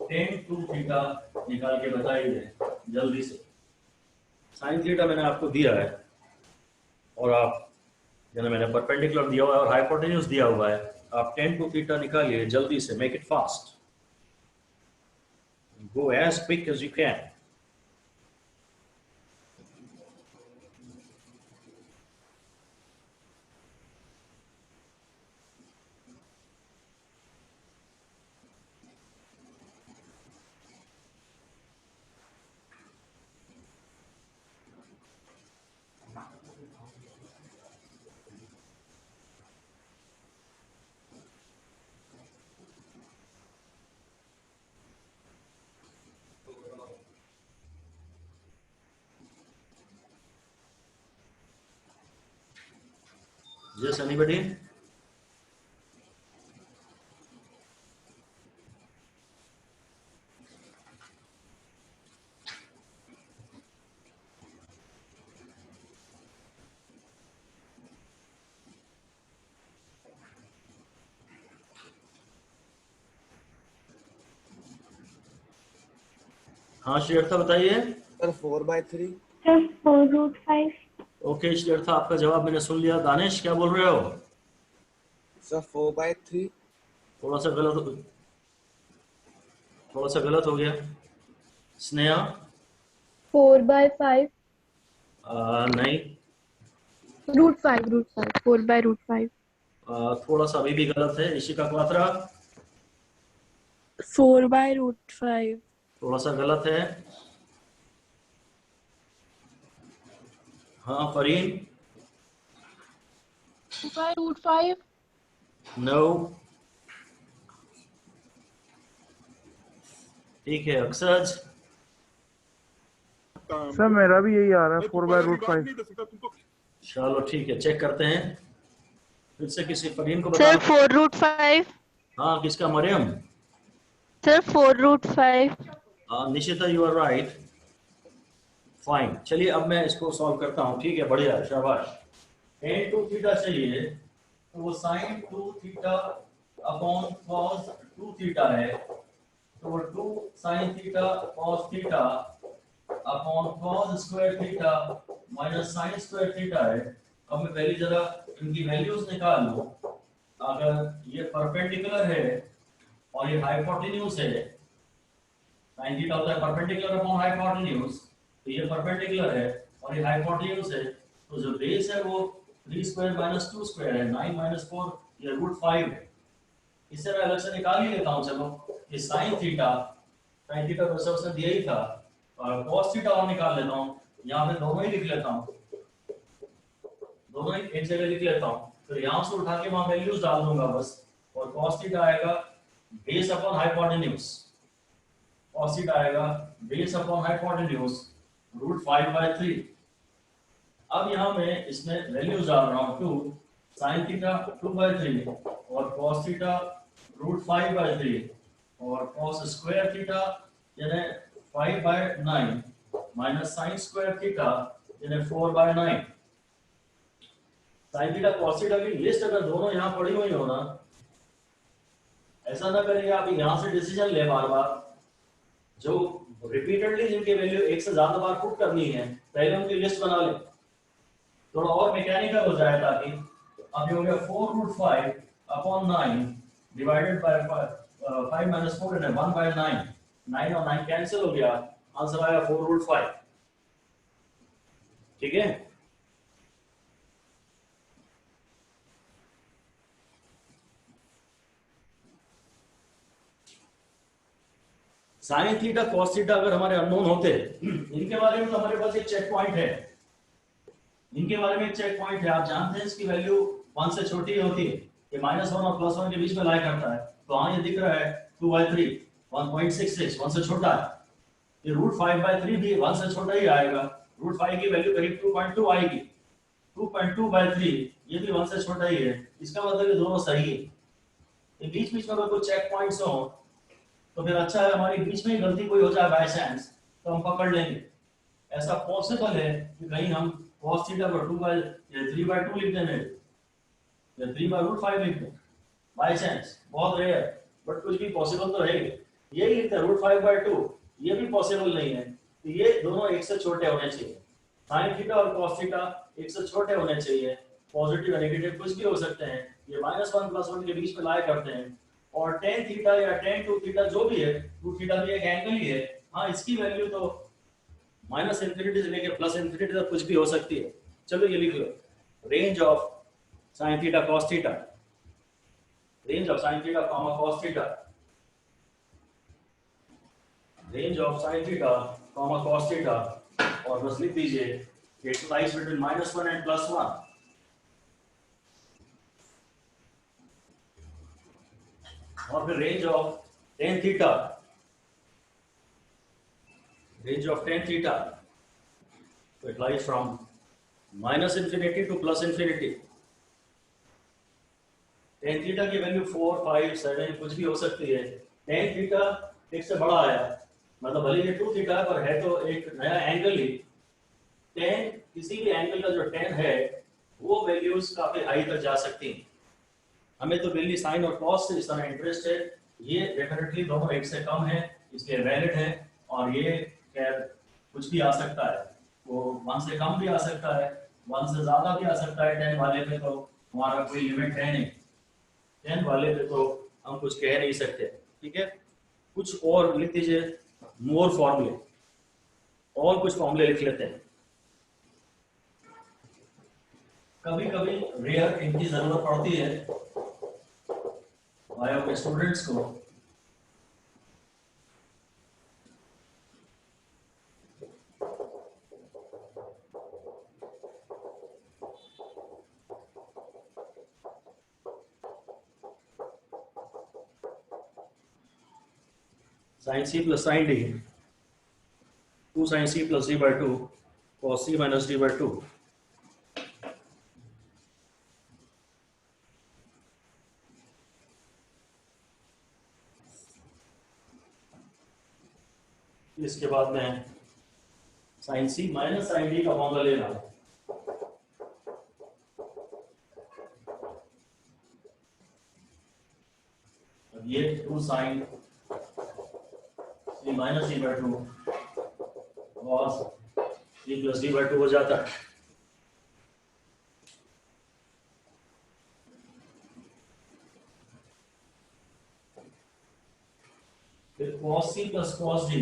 टेन 2 थीटा निकाल के बताइए जल्दी से. साइन थीटा मैंने आपको दिया है, और आप मैंने परपेंडिकुलर दिया हुआ है और हाइपोटेन्यूज दिया हुआ है. आप टेन 2 थीटा निकालिए जल्दी से. Make it fast, go as quick as you can. Yes, anybody? हाँ श्रीयर्था बताइए। सर 4/3। सर 4√5। ओके श्रीयर्था, आपका जवाब मैंने सुन लिया। दानिश क्या बोल रहे हो? सर 4/3। थोड़ा सा गलत हो गया। स्नेहा? 4/5। नहीं। √5 4/√5। थोड़ा सा अभी भी गलत है। ऋषिका क्वात्रा? 4/√5। थोड़ा सा गलत है। हाँ फरीन? 2/√5। नो। ठीक है अक्षज? सर मेरा भी यही आ रहा है 4/√5। चलो ठीक है, चेक करते हैं फिर से। किसी फरीन को सर बता। 4√5। हाँ किसका? Mariam? Sir 4√5। Nishita you are right. Fine, चलिए अब मैं इसको सॉल्व करता हूँ। ठीक है, बढ़िया, शाबाश। tan 2 थीटा चाहिए तो वो sin 2 theta upon cos 2 theta है, तो वो 2 sin theta cos theta upon cos square theta minus sin square theta है। अब मैं पहले जरा इनकी वैल्यूज निकाल लूं। अगर ये परपेंडिकुलर है और ये हाइपोटेन्यूज है, sin थीटा होता है परपेंडिकुलर अपॉन हाइपोटेन्यूज, तो ये परपेंडिकुलर है और ये हाइपोटेन्यूज है, तो जो बेस है वो 3 स्क्वायर माइनस 2 स्क्वायर है, 9 माइनस 4 ये √5 है। इससे मैं अलग से निकाल ही लेता हूँ। चलो ये sin थीटा वैसे उसने दिया ही था, और cos थीटा और निकाल लेता हूँ। यहाँ पे दोनों ही लिख लेता हूँ, दोनों ही एक जगह लिख लेता हूँ, फिर यहाँ से उठा के वहाँ वैल्यूज डाल दूंगा बस। और cos थीटा आएगा base upon hypotenuse, cos theta आएगा बेस अपॉन हाइपोटेन्यूज √5/3। अब यहाँ मैं इसमें वैल्यूज डाल रहा हूँ। 2 sin थीटा 2/3 और cos थीटा √5/3 और cos स्क्वायर थीटा यानी 5/9 माइनस sin स्क्वायर थीटा यानी 4/9। sin थीटा cos थीटा की लिस्ट अगर दोनों यहाँ पड़ी हुई हो ना, ऐसा ना करिए आप यहाँ से डिसीजन ले बार बार। जो रिपीटेडली जिनके वैल्यू एक से ज्यादा बार पुट करनी है, पहले उनकी लिस्ट बना ले, थोड़ा और मैकेनिकल हो जाए। ताकि अब ये हो गया 4√5 अपॉन 9 डिवाइडेड बाय 5 माइनस 4 यानी 1/9। 9 और 9 कैंसिल हो गया, आंसर आया 4√5। ठीक है, साइन थीटा कॉस थीटा अगर हमारे अननोन होते, इनके बारे में तो हमारे पास एक चेक पॉइंट है। इनके बारे में एक चेक पॉइंट है, आप जानते हैं इसकी वैल्यू 1 से छोटी होती है। ये -1 और +1 के बीच में लाई करता है। तो हाँ ये दिख रहा है 2/3 1.66 1 से छोटा है। ये √5/3 भी 1 से छोटा ही आएगा। √5 की वैल्यू करीब 2.2 आएगी। 2.2/3 ये भी 1 से छोटा ही है। इसका मतलब ये दोनों सही है। ये बीच बीच में अगर कोई चेक पॉइंट्स हो तो फिर अच्छा है, हमारी बीच में ही गलती कोई हो जाए बाय चांस तो हम पकड़ लेंगे। ऐसा पॉसिबल है कि कहीं हम cos थीटा को 3/2 लिख दें या 3/√5 लिख दें बाय चांस, बहुत रेयर, बट कुछ भी पॉसिबल तो है। यही लिखते हैं √5/2, ये भी पॉसिबल नहीं है। तो ये दोनों एक से छोटे होने चाहिए। sin थीटा और cos थीटा एक से छोटे होने चाहिए। पॉजिटिव या नेगेटिव कुछ भी हो सकते हैं। ये -1 +1 के बीच में लाया करते हैं। और tan थीटा या tan 2 थीटा जो भी है, 2 थीटा भी एक एंगल ही है। हाँ इसकी वैल्यू तो -∞ से लेकर +∞ तक कुछ भी हो सकती है। चलो ये लिख लो, range of sin theta cos theta, range of sin theta cos theta, range of sin theta cos theta, और बस लिख दीजिए इट लाइज बिटवीन -1 एंड +1। और फिर range of tan theta, range of tan theta, तो it lies from -∞ to +∞। tan theta की वैल्यू 4, 5, 7 कुछ भी हो सकती है। tan थीटा एक से बड़ा आया, मतलब भले ये 2 थीटा पर है तो एक नया एंगल ही। tan किसी भी एंगल का जो tan है वो वैल्यूज काफी हाई तक जा सकती हैं। हमें तो बिल्ली साइन और कॉस से इस तरह इंटरेस्ट है। ये डेफिनेटली दोनों एक से कम है, इसलिए वैलिड है और ये खैर कुछ भी आ सकता है, वो 1 से कम भी आ सकता है, 1 से ज़्यादा भी आ सकता है। 10 वाले पे तो हमारा कोई लिमिट है नहीं, 10 वाले पे तो हम कुछ कह नहीं सकते। ठीक है, कुछ और लिख दीजिए, मोर फॉर्मूले, और कुछ फॉर्मूले लिख लेते हैं। कभी कभी रेयर इनकी जरूरत पड़ती है बायो के स्टूडेंट्स को। sin c plus sin d, 2 sin c plus d by 2 cos c minus d by 2। इसके बाद में sin c minus sin d का फॉर्मूला ले रहा हूं। अब ये 2 sin c minus d by 2 cos c plus d by 2 हो जाता है। फिर cos c plus cos d,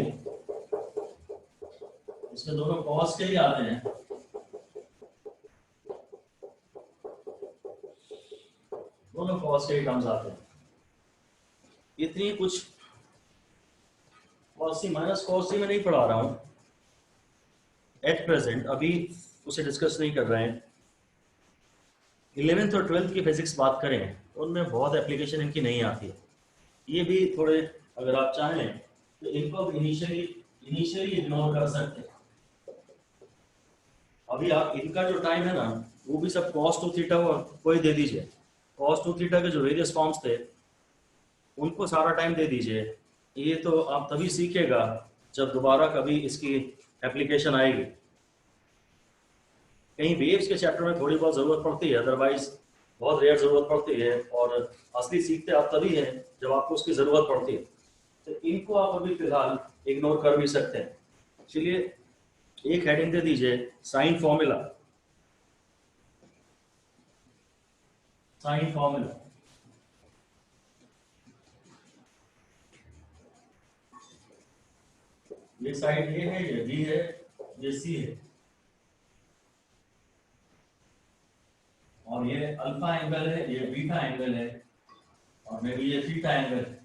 इसमें दोनों cos के ही आते हैं। दोनों cos के ही टर्म्स आते हैं। इतनी कुछ cos c minus cos c में नहीं पढ़ा रहा हूं एट प्रेजेंट, अभी उसे डिस्कस नहीं कर रहे हैं। 11th और 12th की फिजिक्स बात करें उनमें बहुत एप्लीकेशन इनकी नहीं आती है। ये भी थोड़े अगर आप चाहें तो इनको इनिशियली इग्नोर कर सकते हैं। अभी आप इनका जो टाइम है ना, वो भी सब cos 2 थीटा को ही दे दीजिए। cos 2 थीटा के जो वेरियस फॉर्म्स थे उनको सारा टाइम दे दीजिए। ये तो आप तभी सीखेगा जब दोबारा कभी इसकी एप्लीकेशन आएगी। कहीं वेव्स के चैप्टर में थोड़ी बहुत ज़रूरत पड़ती है, अदरवाइज बहुत रेयर ज़रूरत पड़ती है, और असली सीखते आप तभी हैं जब आपको उसकी ज़रूरत पड़ती है। तो इनको आप अभी फिलहाल इग्नोर कर भी सकते हैं। चलिए एक हेडिंग दे दीजिए, साइन फॉर्मूला। साइन फॉर्मूला ये साइड ए है, ये बी है, ये सी है, और ये अल्फा एंगल है, ये बीटा एंगल है, और मे बी ये थीटा एंगल है।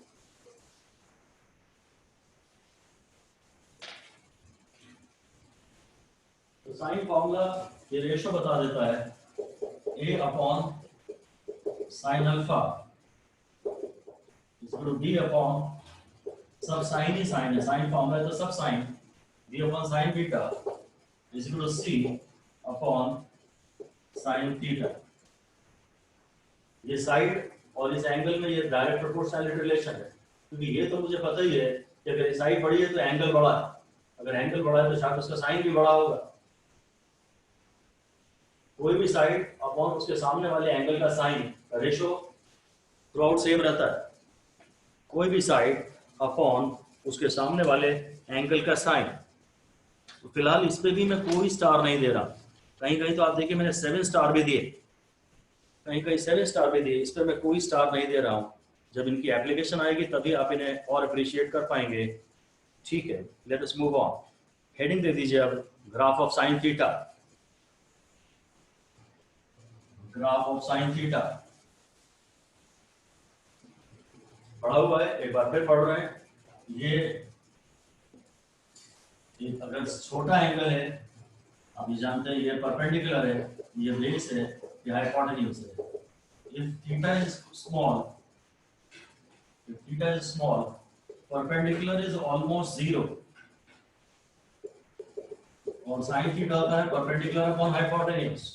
तो साइन फॉर्मूला ये रेशो बता देता है, a upon sine alpha equal b upon, सब साइन ही साइन है, साइन फॉर्मूला है तो सब sine, b upon sine beta is equal to c upon sine theta. ये साइड और इस एंगल में ये डायरेक्ट प्रोपोर्शनलिटी रिलेशन है, क्योंकि ये तो मुझे पता ही है कि अगर साइड बड़ी है तो एंगल बड़ा है, अगर एंगल बड़ा है तो शायद उसका साइन भी बड़ा होगा। कोई भी साइड अपॉन उसके सामने वाले एंगल का sine ratio throughout same रहता है। कोई भी साइड अपॉन उसके सामने वाले एंगल का साइन। तो फिलहाल इस पे भी मैं कोई स्टार नहीं दे रहा। कहीं कहीं तो आप देखिए मैंने 7 स्टार भी दिए, कहीं कहीं 7 स्टार भी दिए, इस पर मैं कोई स्टार नहीं दे रहा हूँ। जब इनकी एप्लीकेशन आएगी तभी आप इन्हें और अप्रिशिएट कर पाएंगे। ठीक है, let us move on. Heading दे दीजिए अब, graph of sine theta. Graph of sine theta पढ़ा हुआ है, एक बार फिर पढ़ रहे हैं। ये अगर छोटा एंगल है, आप ये जानते हैं, ये परपेंडिकुलर है, ये बेस है, ये हाइपोटेन्यूज है। If theta is small, perpendicular is almost 0, और sin थीटा होता है परपेंडिकुलर अपॉन हाइपोटेन्यूज।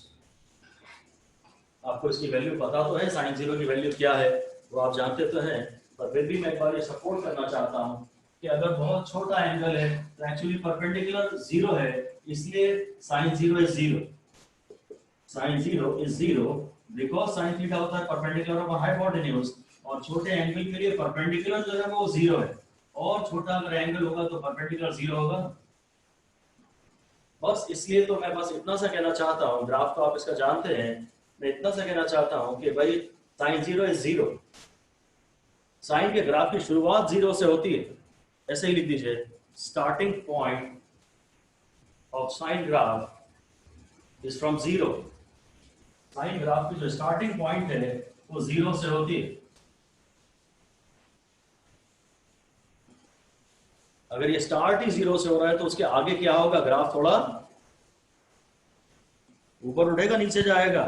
आपको इसकी वैल्यू पता तो है, sin 0 की वैल्यू क्या है वो आप जानते तो हैं, पर फिर भी मैं एक बार ये सपोर्ट करना चाहता हूँ कि अगर बहुत छोटा एंगल है तो एक्चुअली परपेंडिकुलर 0 है, इसलिए sin 0 is 0। sin 0 is 0 because sin theta होता है परपेंडिकुलर अपॉन हाइपोटेन्यूज, और छोटे एंगल के लिए परपेंडिकुलर जो है वो 0 है। और छोटा अगर एंगल होगा तो परपेंडिकुलर 0 होगा। बस इसलिए तो मैं बस इतना सा कहना चाहता हूँ, ग्राफ तो आप इसका जानते हैं, मैं इतना सा कहना चाहता हूँ कि भाई साइन 0 इज 0। साइन के ग्राफ की शुरुआत 0 से होती है, ऐसे ही लिख दीजिए, starting point of sine graph is from 0। Sine graph की जो स्टार्टिंग पॉइंट है वो 0 से होती है। अगर ये स्टार्ट ही 0 से हो रहा है तो उसके आगे क्या होगा, ग्राफ थोड़ा ऊपर उठेगा नीचे जाएगा,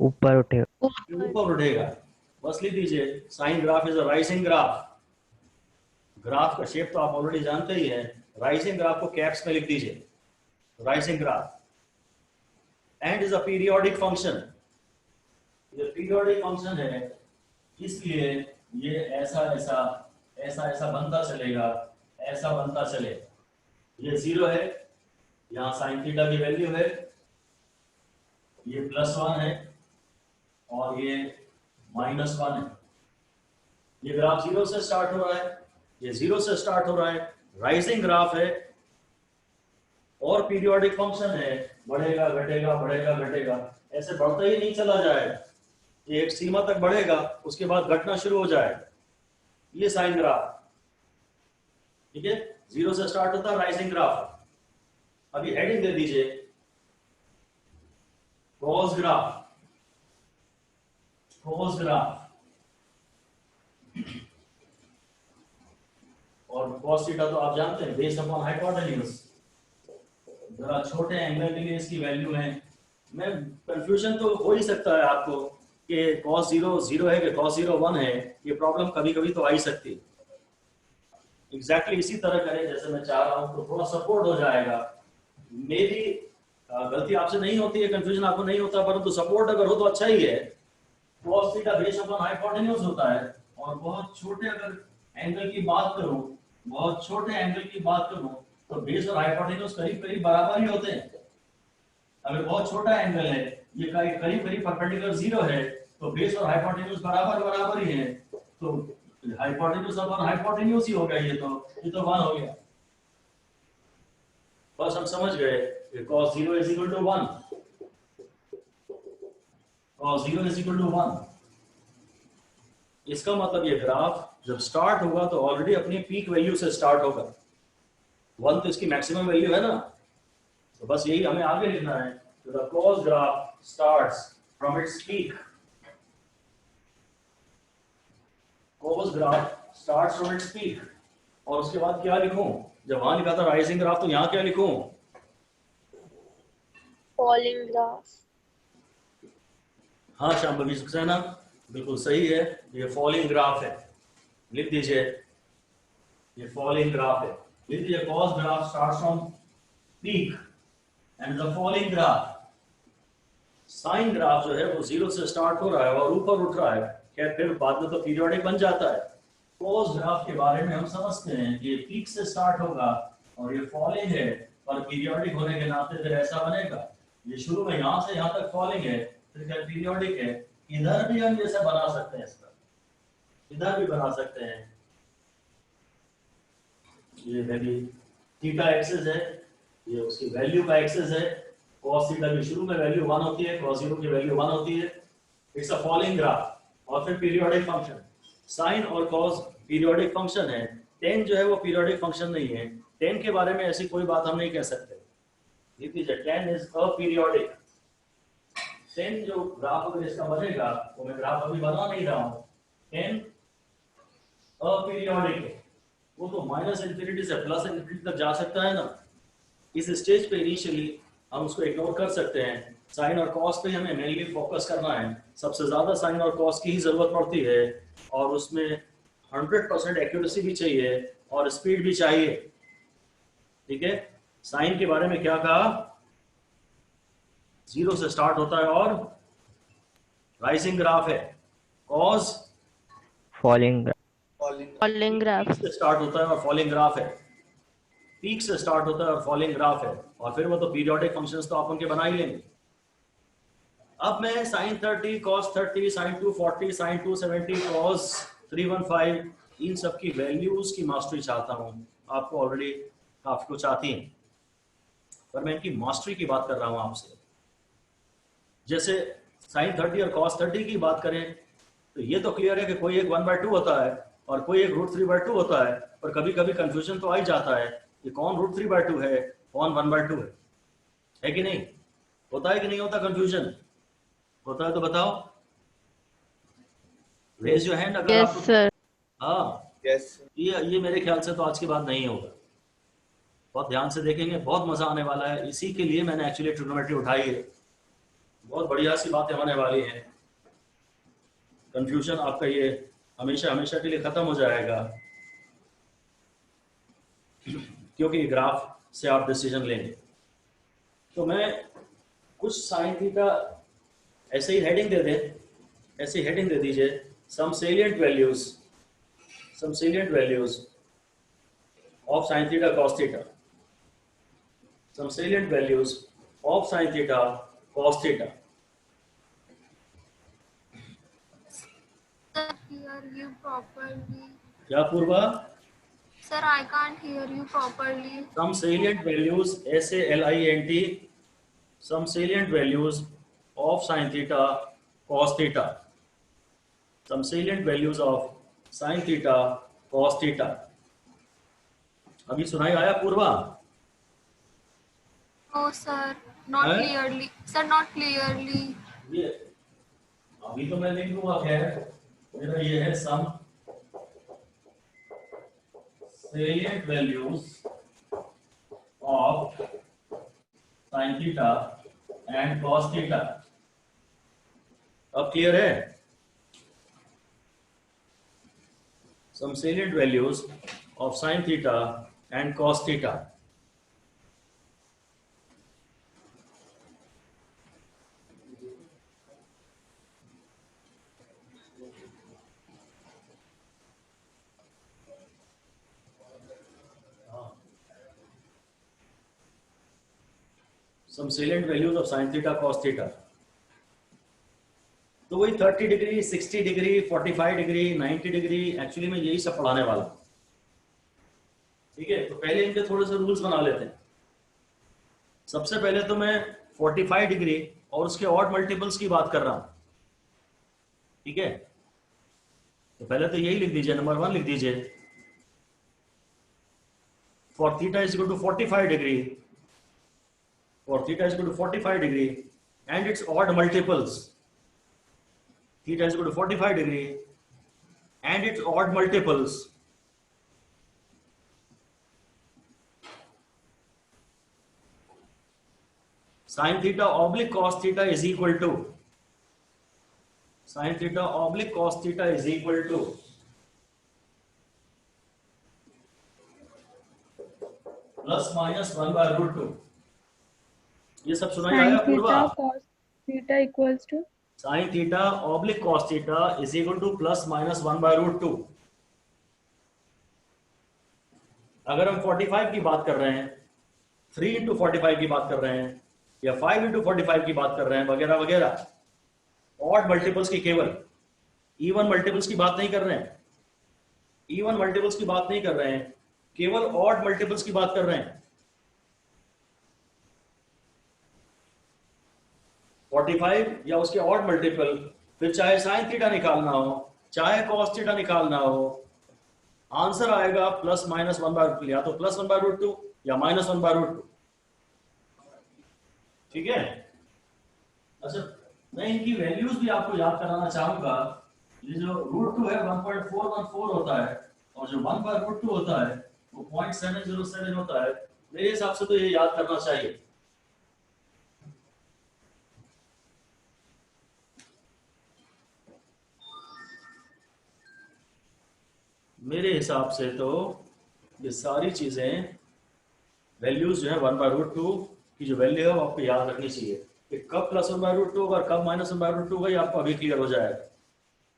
ऊपर उठे। ऊपर उठेगा। बस लिख दीजिए sine graph is a rising graph. Graph का शेप तो आप ऑलरेडी जानते ही हैं, राइजिंग ग्राफ को कैप्स में लिख दीजिए, rising graph. And is a periodic function, ये पीरियोडिक फंक्शन है, इसलिए ये ऐसा ऐसा ऐसा ऐसा बनता चलेगा, ऐसा बनता चले। ये 0 है, यहाँ साइन थीटा की वैल्यू है, ये +1 है और ये -1 है। ये ग्राफ 0 से स्टार्ट हो रहा है, ये 0 से स्टार्ट हो रहा है, राइजिंग ग्राफ है और पीरियोडिक फंक्शन है, बढ़ेगा घटेगा बढ़ेगा घटेगा, ऐसे बढ़ता ही नहीं चला जाएगा, ये एक सीमा तक बढ़ेगा उसके बाद घटना शुरू हो जाएगा। ये साइन ग्राफ, ठीक है, 0 से स्टार्ट होता है, राइजिंग ग्राफ। अभी हेडिंग दे दीजिए कॉस ग्राफ, कॉस ग्राफ। और कॉस थीटा तो आप जानते हैं, बेस्ड अपॉन हाइपोटेन्यूज। जरा छोटे एंगल के लिए इसकी वैल्यू है, मैं कंफ्यूजन तो हो ही सकता है आपको कि कॉस 0 0 है कि कॉस 0 1 है, ये प्रॉब्लम कभी कभी तो आ ही सकती है। एग्जैक्टली इसी तरह करें जैसे मैं चाह रहा हूं तो थोड़ा सपोर्ट हो जाएगा। मेरी गलती आपसे नहीं होती है, कंफ्यूजन आपको नहीं होता, परंतु सपोर्ट अगर हो तो अच्छा ही है। cos theta base upon hypotenuse होता है, और बहुत छोटे अगर एंगल की बात करूं, बहुत छोटे एंगल की बात करूं तो बेस और हाइपोटेन्यूज करीब करीब बराबर ही होते हैं। अगर बहुत छोटा एंगल है, ये करीब करीब परपेंडिकुलर 0 है, तो बेस और हाइपोटेन्यूज बराबर बराबर ही है, तो हाइपोटेन्यूज अपॉन हाइपोटेन्यूज ही हो गया, ये तो 1 हो गया। बस हम समझ गए कि cos 0 is equal to 1, cos 0 is equal to 1। इसका मतलब ये ग्राफ जब स्टार्ट होगा तो ऑलरेडी अपनी पीक वैल्यू से स्टार्ट होगा, 1 तो इसकी मैक्सिमम वैल्यू है ना, तो बस यही हमें आगे लिखना है। तो the cos graph starts from its peak, cos graph starts from its peak. और उसके बाद क्या लिखूं, जब वहां लिखा था राइजिंग ग्राफ तो यहाँ क्या लिखूं, फॉलिंग ग्राफ। हाँ शाम्भवी सक्सेना, बिल्कुल सही है, ये फॉलिंग ग्राफ है, लिख दीजिए ये फॉलिंग ग्राफ है, लिख दीजिए cos graph starts from peak and the falling graph. Sine graph जो है वो 0 से स्टार्ट हो रहा है और ऊपर उठ रहा है, खैर फिर बाद में तो पीरियोडिक बन जाता है। cos ग्राफ के बारे में हम समझते हैं कि ये पीक से स्टार्ट होगा और ये फॉलिंग है, और पीरियोडिक होने के नाते फिर ऐसा बनेगा, ये शुरू में यहाँ से यहाँ तक फॉलिंग है, फिर क्या पीरियोडिक है। इधर भी हम जैसे बना सकते हैं, इसका इधर भी बना सकते हैं, ये मेरी थीटा एक्सिस है, ये उसकी वैल्यू का एक्सिस है। cos थीटा की शुरू में वैल्यू 1 होती है, cos 0 की वैल्यू 1 होती है, इट्स अ फॉलिंग ग्राफ। और फिर पीरियोडिक फंक्शन, साइन और cos पीरियोडिक फंक्शन है, tan जो है वो पीरियोडिक फंक्शन नहीं है, tan के बारे में ऐसी कोई बात हम नहीं कह सकते, लिख दीजिए tan इज अपीरियोडिक। tan जो ग्राफ अगर इसका बनेगा, वो मैं ग्राफ अभी बना नहीं रहा हूँ, tan अपीरियोडिक है, वो तो -∞ से +∞ तक जा सकता है ना। इस स्टेज पे इनिशियली हम उसको इग्नोर कर सकते हैं, साइन और कॉस पे हमें मेनली फोकस करना है, सबसे ज्यादा साइन और कॉस की ही जरूरत पड़ती है, और उसमें 100% एक्यूरेसी भी चाहिए और स्पीड भी चाहिए, ठीक है। साइन के बारे में क्या कहा, 0 से स्टार्ट होता है और राइजिंग ग्राफ है, कॉस फॉलिंग फॉलिंग ग्राफ। से स्टार्ट होता है और फॉलिंग ग्राफ है, पीक से स्टार्ट होता है और फॉलिंग ग्राफ है, और फिर वो तो पीरियोडिक फंक्शंस तो आप उनके बना ही लेंगे। अब मैं sin 30 cos 30 sin 240 sin 270 cos 315 इन सब की वैल्यूज की मास्टरी चाहता हूँ। आपको ऑलरेडी काफी कुछ आती है, पर मैं इनकी मास्टरी की बात कर रहा हूँ आपसे। जैसे साइन 30 और कॉस 30 की बात करें तो ये तो क्लियर है कि कोई एक 1/2 होता है और कोई एक √3/2 होता है, पर कभी कभी कंफ्यूजन तो आ ही जाता है कि कौन √3/2 है, कौन 1/2 है कि नहीं? होता है कि नहीं होता कंफ्यूजन? होता है तो बताओ, रेज योर हैंड अगर यस आपको। सर। हाँ, यस ये मेरे ख्याल से तो आज के बाद नहीं होगा। बहुत ध्यान से देखेंगे, बहुत मजा आने वाला है। इसी के लिए मैंने एक्चुअली ट्रिग्नोमेट्री उठाई है। बहुत बढ़िया सी बातें होने वाली हैं। कंफ्यूजन आपका ये हमेशा हमेशा के लिए खत्म हो जाएगा, क्योंकि ग्राफ से आप डिसीजन लेंगे। तो मैं कुछ साइन थीटा ऐसे ही हेडिंग दे दे, ऐसे हेडिंग दे दीजिए, some salient values of sine theta cos theta, some salient values of sine theta cos theta. Hear you properly. क्या पूर्वा? Sir, I can't hear you properly. Some salient values, SALIENT, some salient values of sin theta cos theta, some salient values of sin theta cos theta। अभी सुनाई आया पूर्वा? No, sir, not Huh? clearly. Sir, not clearly. ये अभी तो मैं लिख दूंगा। खैर, मेरा ये है सम salient values of sin theta and cos theta। अब क्लियर है? Some salient values of sin theta and cos theta। Some salient values of sin theta cos theta। तो वही 30 degree, 60 degree, 45 degree, 90 degree, actually मैं यही सब पढ़ाने वाला हूं। ठीक है, तो पहले इनके थोड़े से रूल्स बना लेते हैं। सबसे पहले तो मैं 45 डिग्री और उसके ऑड मल्टीपल्स की बात कर रहा हूं। ठीक है, तो पहले तो यही लिख दीजिए, नंबर 1 लिख दीजिए, for theta is equal to 45 degree, for theta is equal to 45 degree and its odd multiples, theta is equal to 45 degree and its odd multiples, sin theta oblique cos theta is equal to, sin theta oblique cos theta is equal to plus minus 1/√2। ये सब सुनाई आया पूर्वा? cos theta equals to sin theta oblique cos theta is equal to plus minus 1/√2। अगर हम 45 की बात कर रहे हैं, 3 into 45 की बात कर रहे हैं, या 5 into 45 की बात कर रहे हैं, वगैरह वगैरह, ऑड मल्टीपल्स की, केवल इवन मल्टीपल्स की बात नहीं कर रहे हैं, इवन मल्टीपल्स की बात नहीं कर रहे हैं, केवल ऑड मल्टीपल्स की बात कर रहे हैं। 45 या उसके ऑड मल्टीपल, फिर चाहे साइन थीटा निकालना हो, चाहे कॉस थीटा निकालना हो, आंसर आएगा प्लस माइनस 1/√2, या तो प्लस 1/√2 या माइनस 1/√2। ठीक है? अच्छा, मैं इनकी वैल्यूज भी आपको याद कराना चाहूंगा। ये जो √2 है 1.414 होता है, और जो 1/√2 होता है वो 0.707 होता है। मेरे हिसाब से तो ये याद करना चाहिए। मेरे हिसाब से तो ये सारी चीजें, वैल्यूज जो है 1/√2 की जो वैल्यू है वो आपको याद रखनी चाहिए कि कब प्लस 1/√2 होगा और कब माइनस 1/√2 होगा, ये आपको अभी क्लियर हो जाएगा।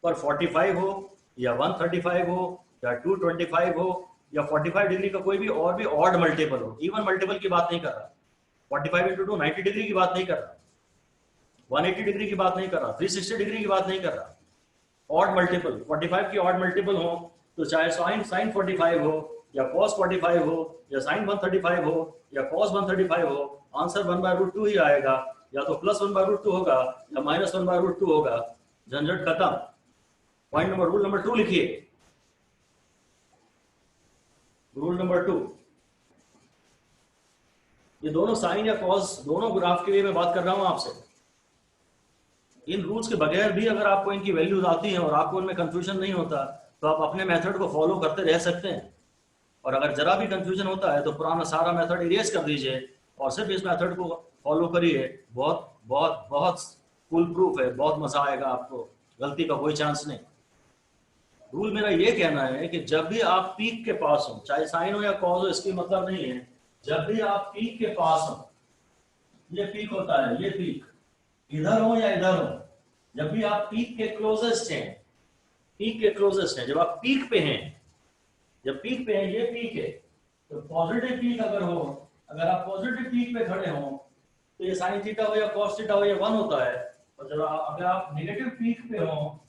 पर 45 हो या 135 हो या 225 हो या 45 डिग्री का कोई भी और भी ऑड मल्टीपल हो, इवन मल्टीपल की बात नहीं कर रहा, 45 × 2 90 डिग्री की बात नहीं कर रहा, 180 डिग्री की बात नहीं कर रहा, 360 डिग्री की बात नहीं कर रहा, ऑड मल्टीपल 45 की ऑड मल्टीपल हो तो चाहे साइन 45 हो या cos 45 हो या साइन 135 हो या cos 135 हो, आंसर 1/√2 ही आएगा। या तो +1/√2 होगा या -1/√2 होगा। झंझट खत्म। रूल नंबर 2 लिखिए। रूल नंबर 2, ये दोनों साइन या कॉस दोनों ग्राफ के लिए मैं बात कर रहा हूं आपसे। इन रूल्स के बगैर भी अगर आपको इनकी वैल्यूज आती हैं और आपको इनमें कंफ्यूजन नहीं होता तो आप अपने मेथड को फॉलो करते रह सकते हैं। और अगर जरा भी कंफ्यूजन होता है तो पुराना सारा मेथड इरेज कर दीजिए और सिर्फ इस मेथड को फॉलो करिए। बहुत बहुत बहुत फुल प्रूफ है, बहुत मजा आएगा आपको, गलती का कोई चांस नहीं। रूल मेरा ये कहना है कि जब भी आप पीक के पास हो, चाहे साइन हो या कॉस हो, इसकी मतलब नहीं है, जब भी आप पीक के पास हो, ये पीक होता है, ये पीक इधर हो या इधर हो, जब भी आप पीक के क्लोजेस्ट हैं, पीक के क्लोजेस्ट हैं, जब आप पीक पे हैं, जब पीक पे हैं, ये पीक है, तो पॉजिटिव पीक अगर हो, अगर आप पॉजिटिव पीक पे खड़े हो तो ये साइन थीटा हो या कॉस थीटा हो ये 1 होता है। और जब अगर आप नेगेटिव पीक पे हो,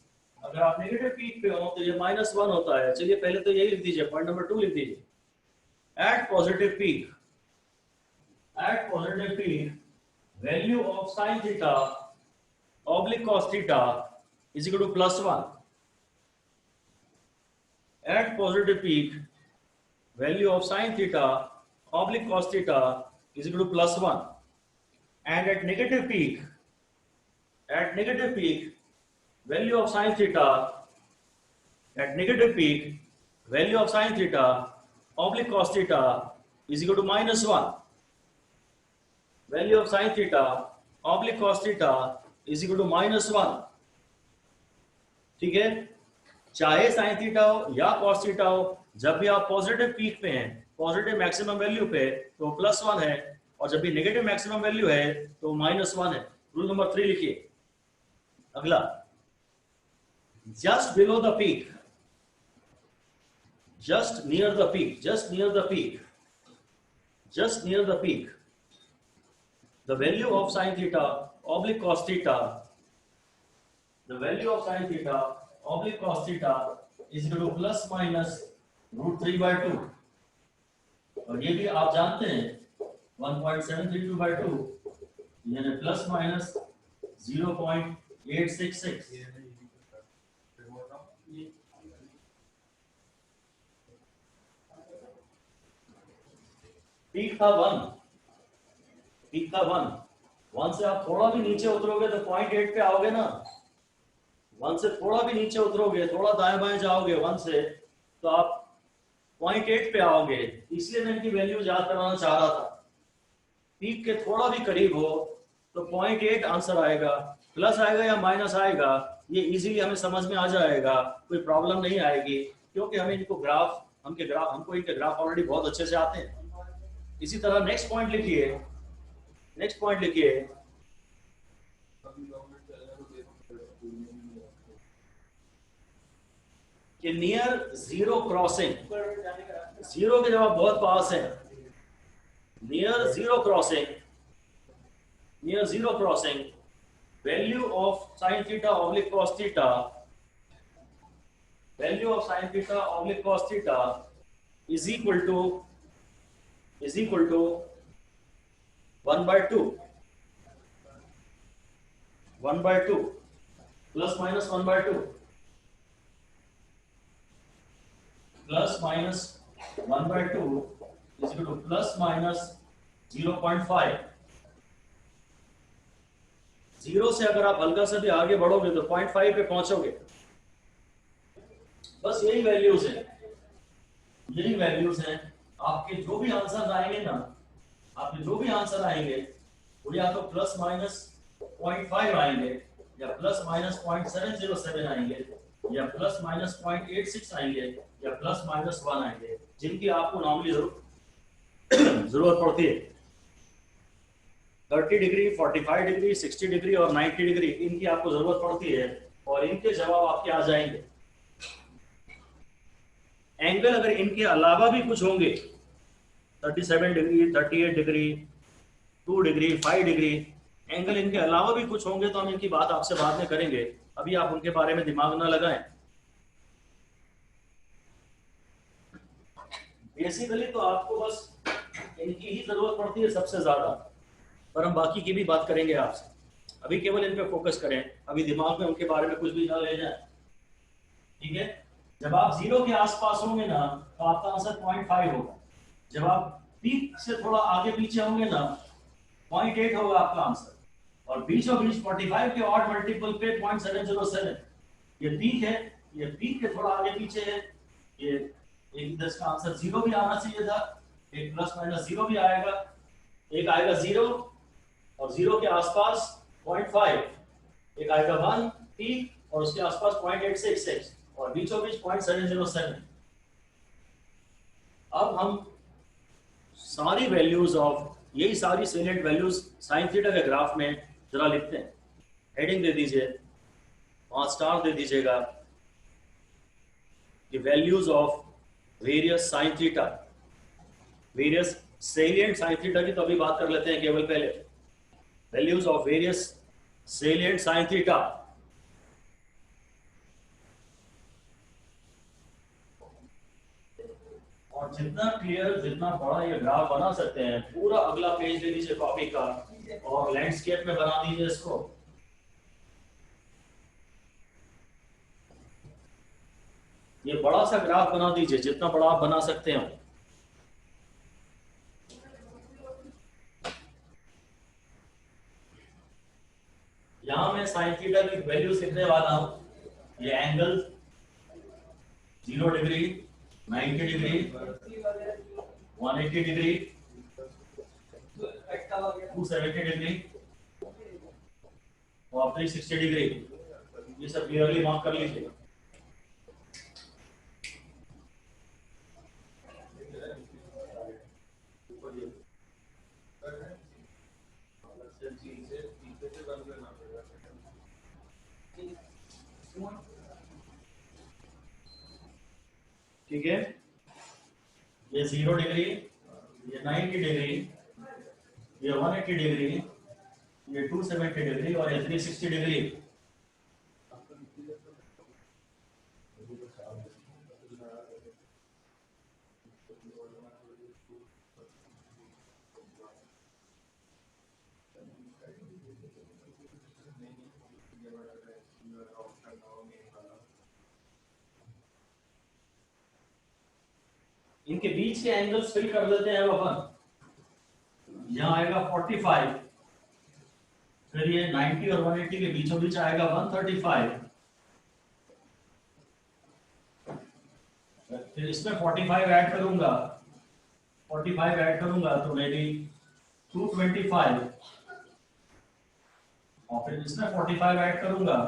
अगर आप नेगेटिव पीक पे हो तो ये -1 होता है। चलिए पहले तो यही लिख दीजिए, पॉइंट नंबर 2 लिख दीजिए। At positive peak, at positive peak, value of sin theta oblique cos theta is equal to +1. At positive peak, value of sin theta oblique cos theta is equal to +1. And at negative peak, value of sin theta, at negative peak, value of sin theta oblique cos theta is equal to -1. Value of sin theta oblique cos theta is equal to -1. ठीक है, चाहे sin थीटा हो या cos थीटा हो, जब भी आप पॉजिटिव पीक पे हैं, पॉजिटिव मैक्सिमम वैल्यू पे, तो +1 है, और जब भी नेगेटिव मैक्सिमम वैल्यू है तो -1 है। रूल नंबर 3 लिखिए। अगला, just below the peak, just near the peak, just near the peak, just near the peak, the value of sin theta oblique cos theta, the value of sin theta oblique cos theta is equal to ±√3/2। और ये भी आप जानते हैं 1.732/2 यानी ±0.866। पीक था 1, पीक था 1 से आप थोड़ा भी नीचे उतरोगे तो 0.8 पे आओगे ना। 1 से थोड़ा भी नीचे उतरोगे, थोड़ा दाएं बाएं जाओगे 1 से, तो आप 0.8 पे आओगे। इसलिए मैं इनकी वैल्यू याद करवाना चाह रहा था। पीक के थोड़ा भी करीब हो तो 0.8 आंसर आएगा, प्लस आएगा या माइनस आएगा, ये इजीली हमें समझ में आ जाएगा, कोई प्रॉब्लम नहीं आएगी, क्योंकि हमें इनको हमको इनके ग्राफ ऑलरेडी बहुत अच्छे से आते हैं। इसी तरह नेक्स्ट पॉइंट लिखिए, नेक्स्ट पॉइंट लिखिए, कि नियर जीरो क्रॉसिंग, जीरो के जवाब बहुत पास है, near zero crossing, near zero crossing, value of sine theta oblique cos theta, value of sine theta oblique cos theta is equal to 1/2, 1/2 plus minus 1/2, plus minus 1/2 is equal to plus minus 0.5। 0 से अगर आप हल्का से भी आगे बढ़ोगे तो 0.5 पे पहुंचोगे। बस यही वैल्यूज है, यही वैल्यूज हैं। आपके जो भी आंसर आएंगे ना, आपके जो भी आंसर आएंगे वो या तो प्लस माइनस 0.5 आएंगे, या प्लस माइनस 0.707 आएंगे, या प्लस माइनस 0.86 आएंगे, या प्लस माइनस 1 आएंगे, जिनकी आपको नॉर्मली जरूरत पड़ती है। 30 डिग्री, 45 डिग्री, 60 डिग्री और 90 डिग्री, इनकी आपको जरूरत पड़ती है, और इनके जवाब आपके आ जाएंगे। एंगल अगर इनके अलावा भी कुछ होंगे, 37 degree, 38 degree, 2 degree, 5 degree, angle इनके अलावा भी कुछ होंगे तो हम इनकी बात आपसे बाद में करेंगे, अभी आप उनके बारे में दिमाग ना लगाएं। बेसिकली तो आपको बस इनकी ही जरूरत पड़ती है सबसे ज्यादा, पर हम बाकी की भी बात करेंगे आपसे। अभी केवल इन पे फोकस करें, अभी दिमाग में उनके बारे में कुछ भी ना ले जाए, ठीक है। जब आप 0 के आसपास होंगे ना तो आपका आंसर 0.5 होगा। जब आप पीक से थोड़ा आगे पीछे होंगे ना 0.8 होगा आपका आंसर। और बीचों बीच 45 के ऑड मल्टीपल पे 0.707 ये पीक है, ये पीक के थोड़ा आगे पीछे है। ये एक इधर का आंसर 0 भी आना चाहिए था, एक प्लस माइनस 0 भी आएगा, एक आएगा 0 और 0 के आसपास 0.5, एक आएगा 1 पीक और उसके आसपास 0.866 और बीचों बीच 0.707। अब हम सारी वैल्यूज ऑफ यही सारी सेलेक्ट वैल्यूज साइन थीटा के ग्राफ में जरा लिखते हैं। हेडिंग दे दीजिए, वहां स्टार दे दीजिएगा, the values of various sin theta, various salient sin theta की तो अभी बात कर लेते हैं केवल पहले। values of various salient sin theta, और जितना क्लियर जितना बड़ा ये ग्राफ बना सकते हैं, पूरा अगला पेज ले लीजिए कॉपी का और लैंडस्केप में बना दीजिए इसको। ये बड़ा सा ग्राफ बना दीजिए, जितना बड़ा आप बना सकते हो। यहां मैं साइन थीटा की वैल्यूज लिखने वाला हूं। ये angle 0 degree, 90 degree, 180 degree, 270 degree और 360 डिग्री, ये सब क्लियरली मार्क कर लीजिए। ठीक है, ये 0 डिग्री, ये 90 डिग्री, ये 180 डिग्री, ये 270 डिग्री और ये 360 डिग्री। इनके बीच के एंगल्स फिल कर देते हैं अपन। यहाँ आएगा 45, फिर ये 90 और 180 के बीचों बीच आएगा 135, फिर इसमें 45 ऐड करूंगा, 45 ऐड करूंगा तो मेरी 225 और फिर इसमें 45 ऐड करूंगा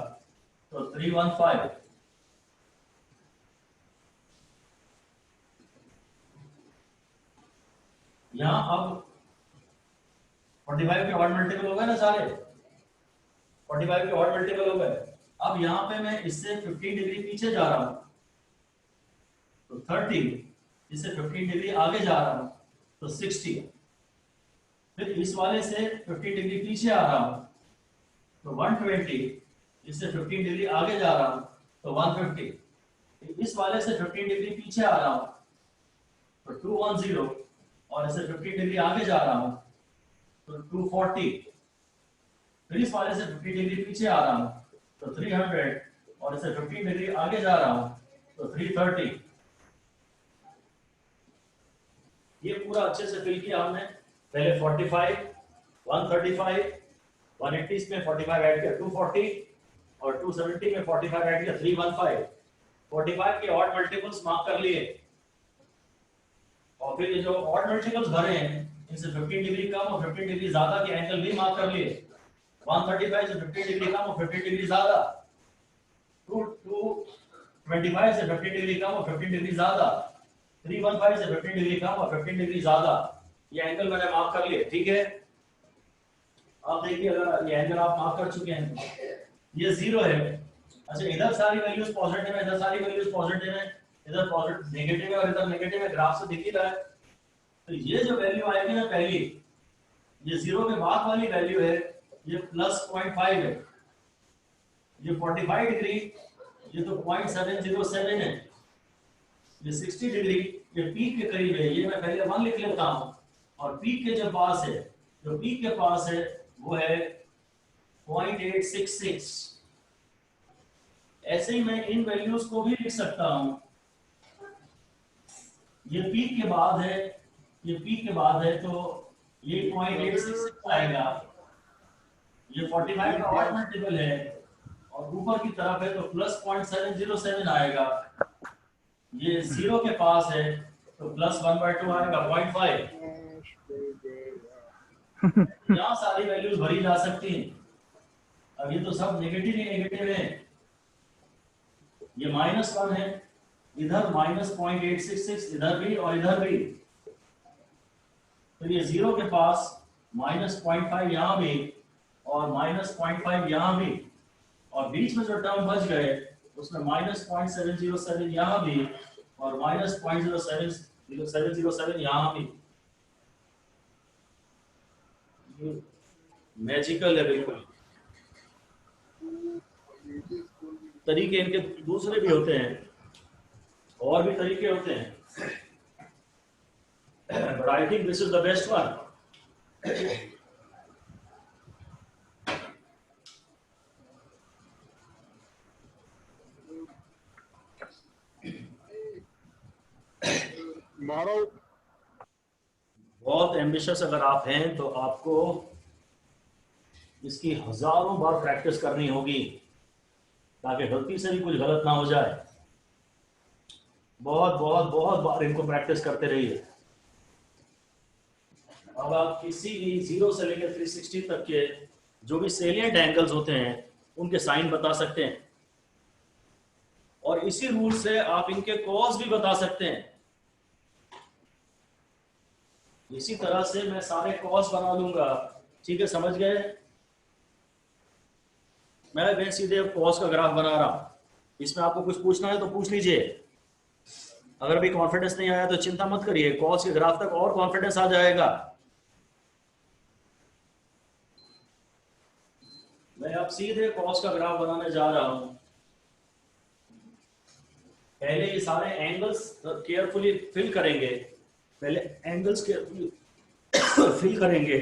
तो 315। यहाँ अब 45 के ऑड मल्टीपल हो गए ना सारे, 45 के ऑड मल्टीपल हो गए। अब यहाँ पे मैं इससे 15 डिग्री पीछे जा रहा हूँ तो 30, इससे 15 डिग्री आगे जा रहा हूँ तो 60, फिर इस वाले से 15 डिग्री पीछे आ रहा हूँ तो 120, इससे 15 डिग्री आगे जा रहा हूँ तो 150, इस वाले से 15 डिग्री पीछे आ रहा हूँ तो 210 और इसे 15 डिग्री आगे जा रहा हूँ तो 240, फिर इस वाले से 50 डिग्री पीछे आ रहा हूँ तो 300 और इसे 15 डिग्री आगे जा रहा हूँ तो 330। ये पूरा अच्छे से फिल किया हमने। पहले 45, 135, 180 में 45 ऐड किया 240 और 270 में 45 ऐड किया 315। 45 के ऑड मल्टीपल्स मार्क कर लिए और फिर ये जो ऑड मल्टीपल्स भरे हैं इनसे 15 डिग्री कम और 15 डिग्री ज्यादा के एंगल भी मार्क कर लिए। 135 से 15 डिग्री कम और 15 डिग्री ज्यादा, 225 से 15 डिग्री कम और 15 डिग्री ज्यादा, 315 से 15 डिग्री कम और 15 डिग्री ज्यादा। ये एंगल मैंने मार्क कर लिए, ठीक है। आप देखिए अगर ये एंगल आप मार्क कर चुके हैं, ये 0 है। अच्छा, इधर सारी वैल्यूज पॉजिटिव है, इधर सारी वैल्यूज पॉजिटिव है, इधर पॉजिटिव नेगेटिव है और इधर नेगेटिव है, ग्राफ से दिख ही रहा है। तो ये जो वैल्यू आएगी ना पहली, ये 0 के बाद वाली वैल्यू है, ये प्लस 0.5 है, ये 45 डिग्री, ये तो 0.707 है। ये 60 डिग्री ये पीक के करीब है, ये मैं पहले 1 लिख लेता हूँ, और पीक के जो पास है, जो पीक के पास है वो है 0.866। ऐसे ही मैं इन वैल्यूज को भी लिख सकता हूँ। ये पीक के बाद है, ये पीक के बाद है, तो ये 0.866 आएगा। ये 45 का ऑड मल्टीपल है और ऊपर की तरफ है तो प्लस 0.707 आएगा। ये 0 के पास है तो प्लस 1/2 आएगा 0.5। यहाँ सारी वैल्यूज भरी जा सकती हैं। अब ये तो सब नेगेटिव ही नेगेटिव है। ये -1 है, इधर -0.866, इधर भी और इधर भी, तो ये 0 के पास -0.5 यहाँ भी और -0.5 यहाँ भी, और बीच में जो टर्म बच गए उसमें -0.707 यहाँ भी और -0.0707 यहाँ भी। मैजिकल है बिल्कुल। तरीके इनके दूसरे भी होते हैं, और भी तरीके होते हैं, but I think this is the best one. बहुत एम्बिशियस अगर आप हैं तो आपको इसकी हजारों बार प्रैक्टिस करनी होगी ताकि गलती से भी कुछ गलत ना हो जाए। बहुत बहुत बहुत बार इनको प्रैक्टिस करते रहिए। अब आप किसी भी 0 से लेकर 360 तक के जो भी सेलिएंट एंगल्स होते हैं उनके साइन बता सकते हैं, और इसी रूल से आप इनके कॉस भी बता सकते हैं। इसी तरह से मैं सारे कॉस बना लूंगा। ठीक है, समझ गए? मैं सीधे कॉस का ग्राफ बना रहा हूं। इसमें आपको कुछ पूछना है तो पूछ लीजिए। अगर अभी कॉन्फिडेंस नहीं आया तो चिंता मत करिए, कॉस के ग्राफ तक और कॉन्फिडेंस आ जाएगा। मैं अब सीधे कॉस का ग्राफ बनाने जा रहा हूं। पहले ये सारे एंगल्स केयरफुली फिल करेंगे। पहले एंगल्स केयरफुली फिल करेंगे।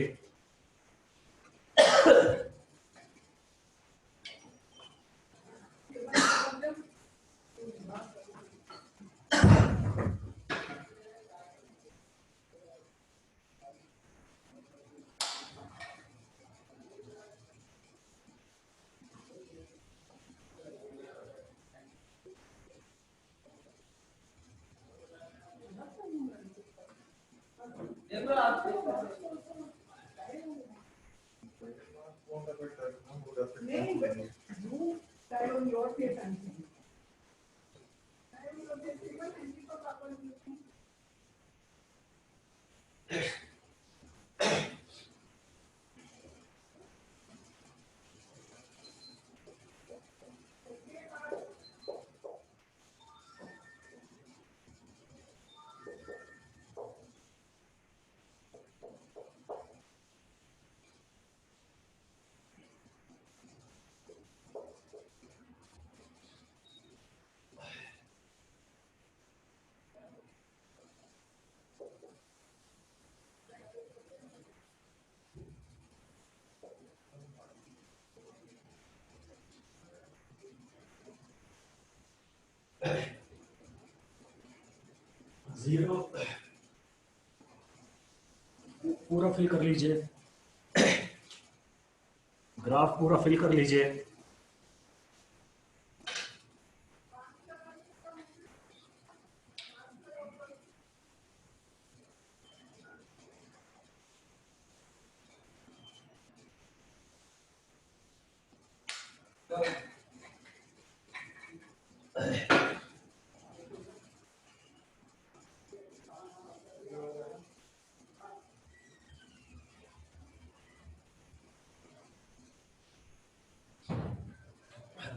जीरो पूरा फिल कर लीजिए, ग्राफ पूरा फिल कर लीजिए।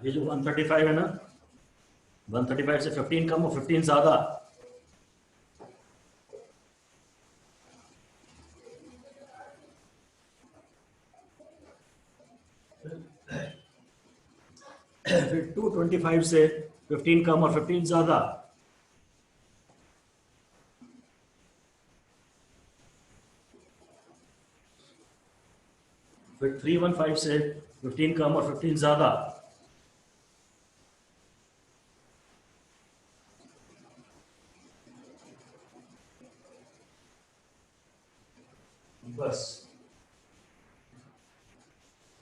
ये जो 135 है ना, 135 से 15 कम और 15 ज्यादा। फिर 225 से 15 कम और 15 ज्यादा। फिर 315 से 15 कम और 15 ज्यादा। बस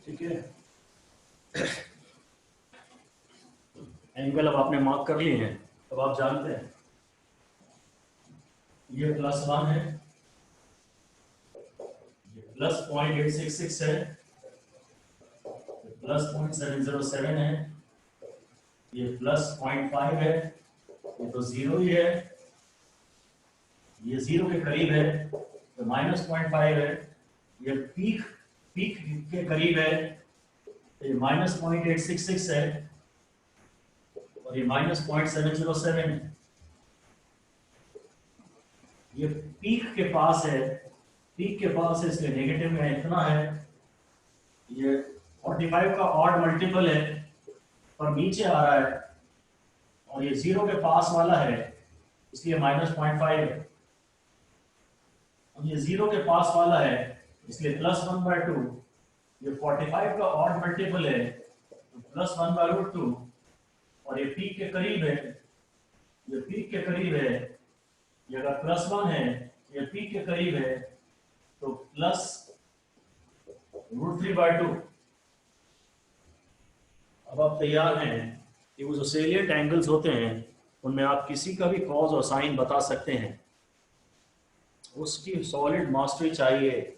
ठीक है, एंगल अब आपने मार्क कर लिए हैं। अब आप जानते हैं ये +1 है, ये +0.866 है, +0.707 है, ये +0.5 है, ये तो 0 ही है, ये 0 के करीब है तो -0.5 है, ये पीक के करीब है तो ये -0.866 है और ये -0.707 है। ये पीक के पास है, इसलिए नेगेटिव में इतना है। ये 45 का ऑड मल्टीपल है पर नीचे आ रहा है और ये 0 के पास वाला है इसलिए -0.5 है। अब ये 0 के पास वाला है इसलिए +1/2। ये 45 का ऑड मल्टीपल है तो +1/√2 और ये पीक के करीब है, ये अगर +1 है, ये पीक के करीब है तो +√3/2। अब आप तैयार हैं कि वो जो सेलिएंट एंगल्स होते हैं उनमें आप किसी का भी कॉज और साइन बता सकते हैं, उसकी सॉलिड मास्टरी चाहिए।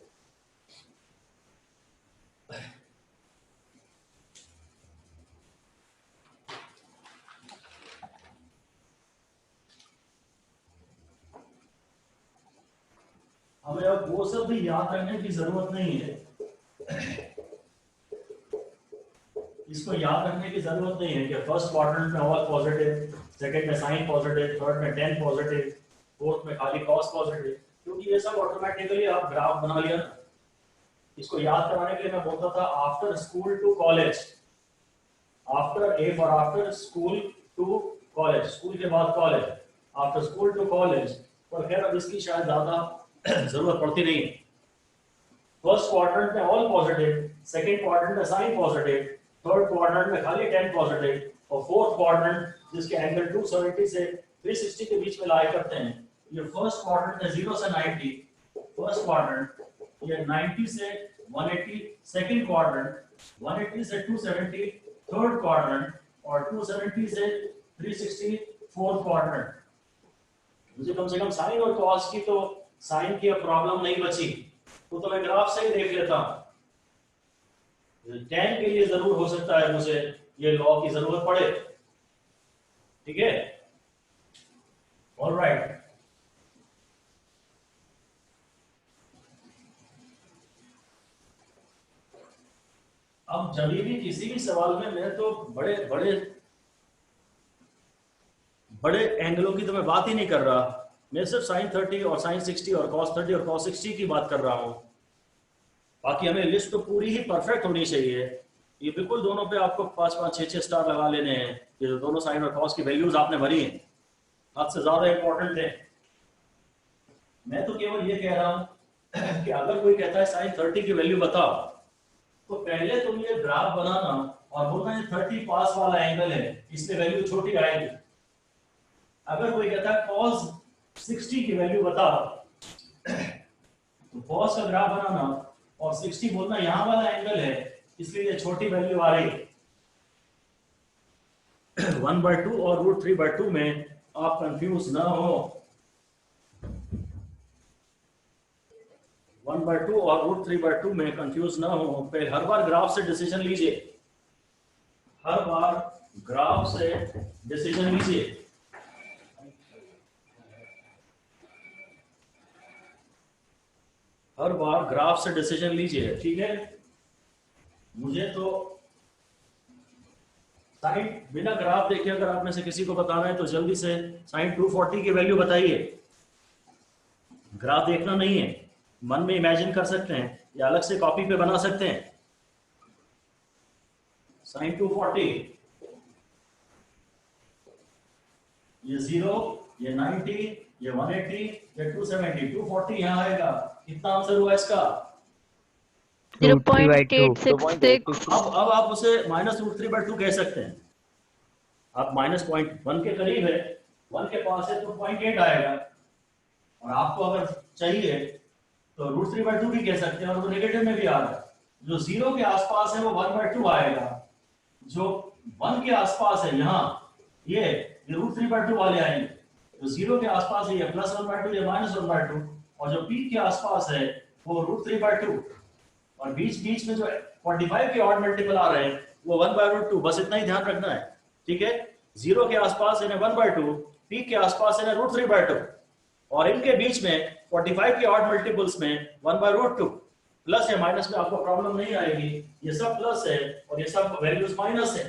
हमें अब वो सब भी याद रखने की जरूरत नहीं है, इसको याद रखने की जरूरत नहीं है कि फर्स्ट क्वाड्रेंट में ऑल पॉजिटिव, सेकंड में साइन पॉजिटिव, थर्ड में टेन पॉजिटिव, फोर्थ में खाली कॉस पॉजिटिव, क्योंकि ये सब ऑटोमेटिकली आप ग्राफ बना लिया ना। इसको याद कराने के लिए मैं बोलता था after school to college, after school to college, school के बाद college, after school to college. पर खैर अब इसकी शायद ज्यादा जरूरत पड़ती नहीं है। फर्स्ट क्वाड्रेंट में ऑल पॉजिटिव, सेकंड क्वाड्रेंट में साइन पॉजिटिव, थर्ड क्वाड्रेंट में खाली 10 पॉजिटिव और फोर्थ क्वाड्रेंट जिसके एंगल 270 से 360 के बीच में लाई करते हैं। ये फर्स्ट क्वाड्रेंट है 0 से 90, फर्स्ट क्वाड्रेंट, ये 90 से 180 सेकंड क्वाड्रेंट, 180 से 270 थर्ड क्वाड्रेंट और 270 से 360 फोर्थ क्वाड्रेंट। मुझे कम से कम साइन और कॉस की तो साइन की अब प्रॉब्लम नहीं बची, तो मैं ग्राफ से ही देख लेता हूं। टेन के लिए जरूर हो सकता है मुझे ये लॉ की जरूरत पड़े, ठीक है, ऑलराइट। अब जब भी किसी भी सवाल में मैं तो बड़े एंगलों की तो मैं बात ही नहीं कर रहा, मैं सिर्फ sin 30 और sin 60 और cos 30 और cos 60 की बात कर रहा हूं। बाकी हमें लिस्ट तो पूरी ही परफेक्ट होनी चाहिए। ये बिल्कुल दोनों पे आपको 5-5, 6-6 स्टार लगा लेने हैं। ये जो दोनों साइन और कॉस की वैल्यूज आपने भरी हैं हद से ज्यादा इंपॉर्टेंट है। मैं तो केवल ये कह रहा हूं कि अगर कोई कहता है sin 30 की वैल्यू बताओ तो पहले तुम ये ग्राफ बनाना और बोलना है 30 पास वाला एंगल है इसलिए वैल्यू छोटी आएगी। अगर कोई कहता है cos 60 की वैल्यू बताओ तो cos का ग्राफ बनाना और 60 बोलना यहां वाला एंगल है इसलिए ये छोटी वैल्यू आ रही। 1/2 और √3/2 में आप कंफ्यूज ना हो। 1/2 और √3/2 में कंफ्यूज ना हो। पहले हर बार ग्राफ से डिसीजन लीजिए, हर बार ग्राफ से डिसीजन लीजिए। हर बार ग्राफ से डिसीजन लीजिए, ठीक है। मुझे तो साइन बिना ग्राफ देखे अगर आप में से किसी को बताना है तो जल्दी से साइन 240 की वैल्यू बताइए। ग्राफ देखना नहीं है, मन में इमेजिन कर सकते हैं या अलग से कॉपी पे बना सकते हैं। साइन 240, ये 0, ये 90, ये 180, ये 270, 240 यहां आएगा। कितना आंसर हुआ इसका? 0.866 अब आप उसे -√3/2 कह सकते हैं। आप -0.1 के करीब है, 1 के पास है तो 0.8 आएगा, और आपको अगर चाहिए तो √3/2 भी कह सकते हैं, और वो नेगेटिव में भी आ रहा है। जो 0 के आसपास है वो 1/2 आएगा, जो 1 के आसपास है यहाँ ये √3/2 वाले आएंगे। जो 0 के आसपास है ये +1/2 या -1/2, और जो पीक के आसपास है वो √3/2, और बीच बीच में जो 45 के ऑड मल्टीपल आ रहे हैं वो 1/√2। बस इतना ही ध्यान रखना है, ठीक है। 0 के आसपास है 1/2, पीक के आसपास है √3/2, और इनके बीच में 45 के ऑड मल्टीपल्स में 1/√2। प्लस या माइनस में आपको प्रॉब्लम नहीं आएगी, ये सब प्लस है और ये सब वैल्यूज माइनस है।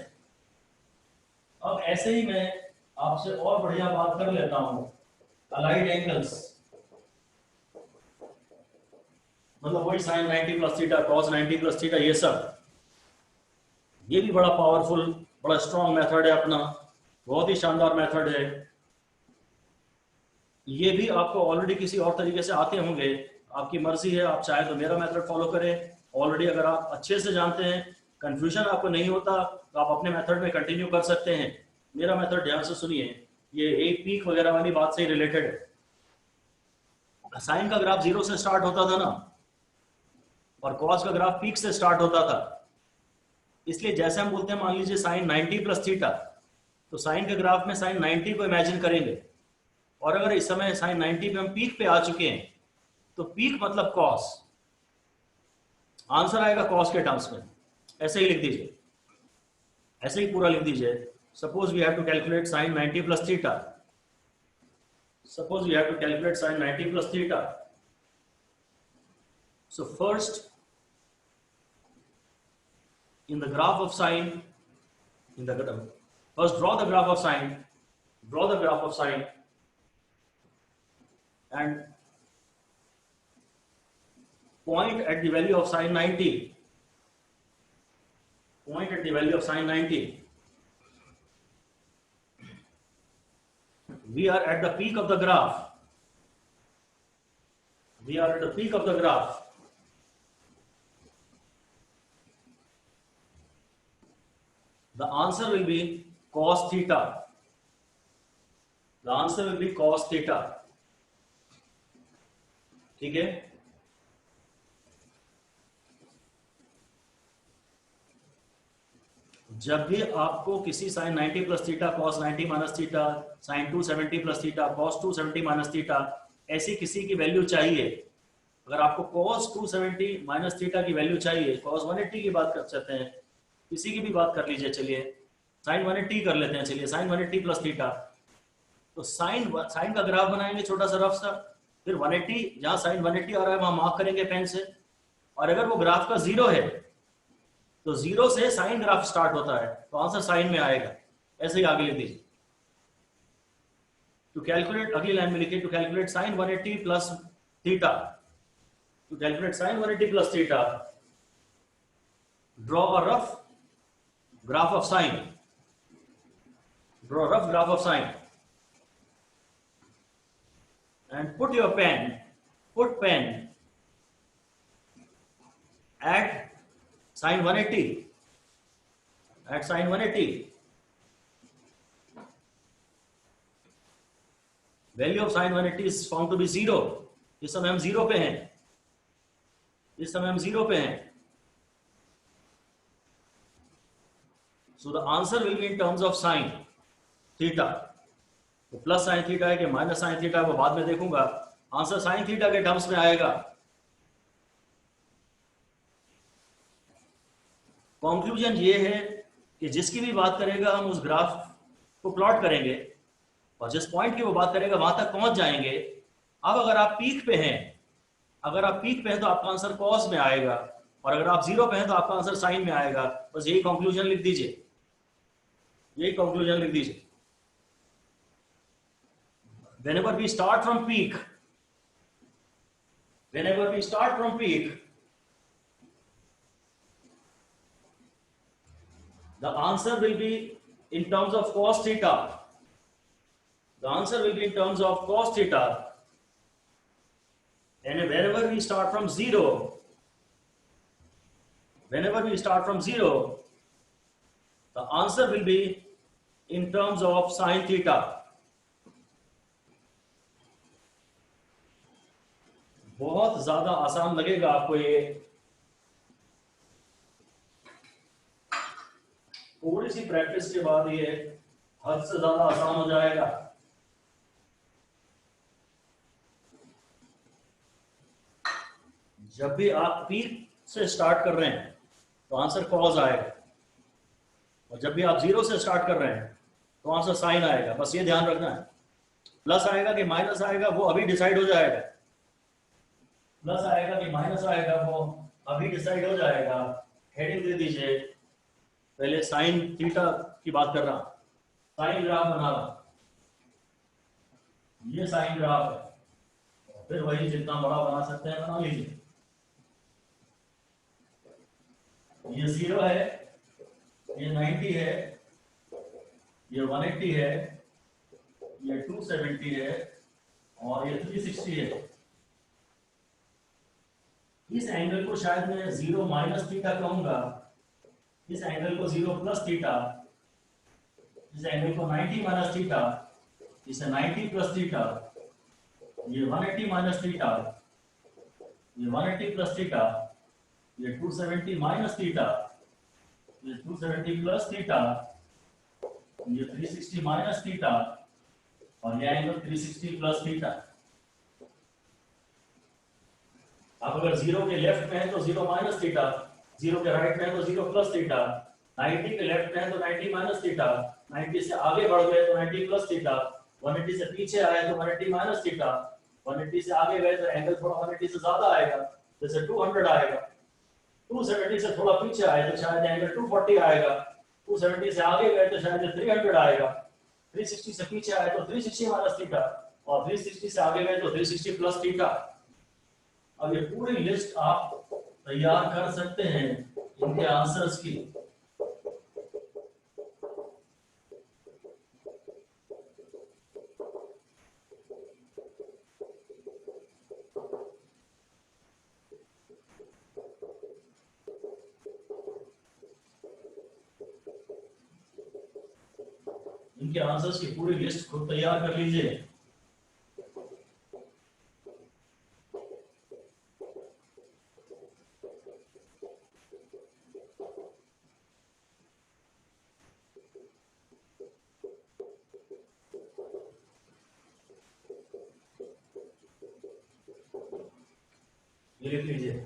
अब ऐसे ही मैं आपसे और बढ़िया बात कर लेता हूं, अलाइड एंगल्स, मतलब वही sin 90 + थीटा, cos 90 + थीटा, ये सब, ये भी बड़ा पावरफुल, बड़ा स्ट्रॉन्ग मेथड है अपना, बहुत ही शानदार मेथड है। ये भी आपको ऑलरेडी किसी और तरीके से आते होंगे, आपकी मर्जी है, आप चाहे तो मेरा मेथड फॉलो करें। ऑलरेडी अगर आप अच्छे से जानते हैं, कंफ्यूजन आपको नहीं होता, तो आप अपने मेथड में कंटिन्यू कर सकते हैं। मेरा मेथड ध्यान से सुनिए, ये एक पीक वगैरह वाली बात से ही रिलेटेड है। साइन का ग्राफ 0 से स्टार्ट होता था ना, और कॉस का ग्राफ पीक से स्टार्ट होता था। इसलिए जैसे हम बोलते हैं, मान लीजिए sin 90 + थीटा, तो साइन के ग्राफ में sin 90 को इमेजिन करेंगे, और अगर इस समय sin 90 पे हम पीक पे आ चुके हैं, तो पीक मतलब कॉस, आंसर आएगा कॉस के टर्म्स में। ऐसे ही लिख दीजिए, ऐसे ही पूरा लिख दीजिए। Suppose we have to calculate sin 90 + theta, suppose we have to calculate sin 90 + theta. So first, in the graph of sine, first draw the graph of sine, and point at the value of sin 90. Point at the value of sin 90. We are at the peak of the graph. We are at the peak of the graph. The answer will be cos theta. The answer will be cos theta. ठीक है। जब भी आपको किसी sin 90 + theta, cos 90 - theta, sin 270 + theta, cos 270 - theta, ऐसी किसी की वैल्यू चाहिए, अगर आपको cos 270 - थीटा की वैल्यू चाहिए, cos 180 की बात कर सकते हैं, किसी की भी बात कर लीजिए, चलिए sin 180 कर लेते हैं, चलिए sin 180 + थीटा। तो साइन का ग्राफ बनाएंगे छोटा सा रफ सा, फिर 180, जहां sin 180 आ रहा है वहां मार्क करेंगे पेन से, और अगर वो ग्राफ का 0 है तो 0 से साइन ग्राफ स्टार्ट होता है, तो आंसर साइन में आएगा। ऐसे ही आगे लिख दीजिए। टू कैलकुलेट, अगली लाइन में लिखिए, to calculate sin 180 + theta, to calculate sin 180 + theta, draw a rough graph of sine, draw a rough graph of sine, and put pen at sin 180, at sin 180. Value of sin 180 is found to be 0. इस समय हम 0 पे हैं, इस समय हम 0 पे हैं। So the answer will be in terms of sin theta. तो प्लस sin थीटा है कि माइनस sin थीटा है वो बाद में देखूंगा, आंसर sin थीटा के टर्म्स में आएगा। कंक्लूजन ये है कि जिसकी भी बात करेगा हम उस ग्राफ को प्लॉट करेंगे, और जिस पॉइंट की वो बात करेगा वहां तक पहुंच जाएंगे। अब अगर आप पीक पे हैं, तो आपका आंसर कॉस में आएगा, और अगर आप 0 पे हैं तो आपका आंसर साइन में आएगा। बस यही कंक्लूजन लिख दीजिए, यही कंक्लूजन लिख दीजिए। Whenever we start from peak, the answer will be in terms of cos theta. The answer will be in terms of cos theta. And wherever we start from 0, whenever we start from 0, the answer will be in terms of sin theta. बहुत ज्यादा आसान लगेगा आपको ये, थोड़ी सी प्रैक्टिस के बाद ये हद से ज्यादा आसान हो जाएगा। जब भी आप पीक से स्टार्ट कर रहे हैं तो आंसर कॉज आएगा, और जब भी आप 0 से स्टार्ट कर रहे हैं तो आंसर साइन आएगा। बस ये ध्यान रखना है। प्लस आएगा कि माइनस आएगा वो अभी डिसाइड हो जाएगा। प्लस आएगा कि माइनस आएगा वो अभी डिसाइड हो जाएगा। हेडिंग दे दीजिए, पहले साइन थीटा की बात कर रहा हूं, साइन ग्राफ बना रहा, ये साइन ग्राफ है, फिर वही जितना बड़ा बना सकते हैं बना लीजिए। ये 0 है, ये 90 है, ये 180 है, ये 270 है और ये 360 है। इस एंगल को शायद मैं 0 माइनस थीटा कहूंगा, इस एंगल को 0 प्लस थीटा, इस एंगल को 90 माइनस थीटा, इसे 90 प्लस थीटा, ये 180 माइनस थीटा, ये 180 प्लस थीटा, ये 270 माइनस थीटा, ये 270 प्लस थीटा, ये 360 माइनस थीटा और ये एंगल 360 प्लस थीटा। अब अगर 0 के लेफ्ट में है तो 0 माइनस थीटा, 0 के राइट में है तो 0 प्लस थीटा, 90 के लेफ्ट में है तो 90 माइनस थीटा, 90 से आगे बढ़ गए तो 90 प्लस थीटा, 180 से पीछे आए तो 180 माइनस थीटा, 180 से आगे गए तो एंगल थोड़ा 180 से ज्यादा आएगा, जैसे 200 आएगा। 270 से थोड़ा पीछे आए तो शायद एंगल 240 आएगा, 270 से आगे गए तो शायद 300 आएगा, 360 से पीछे आए तो 360 माइनस थीटा और 360 से आगे गए तो 360 प्लस थीटा। अब ये पूरी लिस्ट आप तैयार कर सकते हैं इनके आंसर्स की। इनके आंसर्स की पूरी लिस्ट खुद तैयार कर लीजिए। ये लिख लीजिए।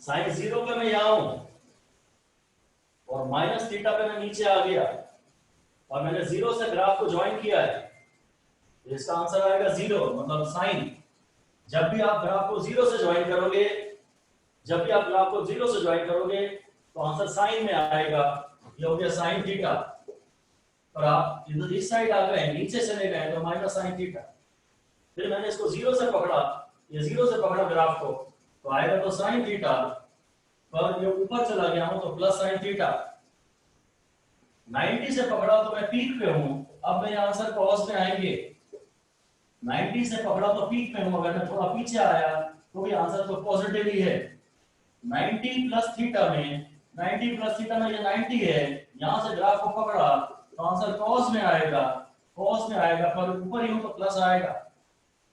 साइन 0 पे मैं यहाँ हूं और माइनस थीटा पे मैं नीचे आ गया और मैंने 0 से ग्राफ को ज्वाइन किया है, तो इसका आंसर आएगा 0, मतलब साइन। जब भी आप ग्राफ को 0 से ज्वाइन करोगे, जब भी आप ग्राफ को 0 से ज्वाइन करोगे तो आंसर साइन में आएगा। ये हो गया साइन थीटा। और आप इधर इस साइड आ गए, नीचे चले गए तो माइनस साइन थीटा। फिर मैंने इसको 0 से पकड़ा, ये 0 से पकड़ा ग्राफ को, तो आएगा तो साइन थीटा, पर ये ऊपर चला गया हूं तो प्लस साइन थीटा। 90 से पकड़ा तो मैं पीक पे हूं, अब मेरे आंसर कॉस में आएंगे। 90 से पकड़ा तो पीक पे हूं, अगर मैं थोड़ा पीछे आया तो भी आंसर तो पॉजिटिव ही है। 90 प्लस थीटा में, 90 प्लस थीटा में ये 90 है, यहां से ग्राफ को पकड़ा तो आंसर कॉस में आएगा, कॉस में आएगा, पर ऊपर ही हूं तो प्लस आएगा।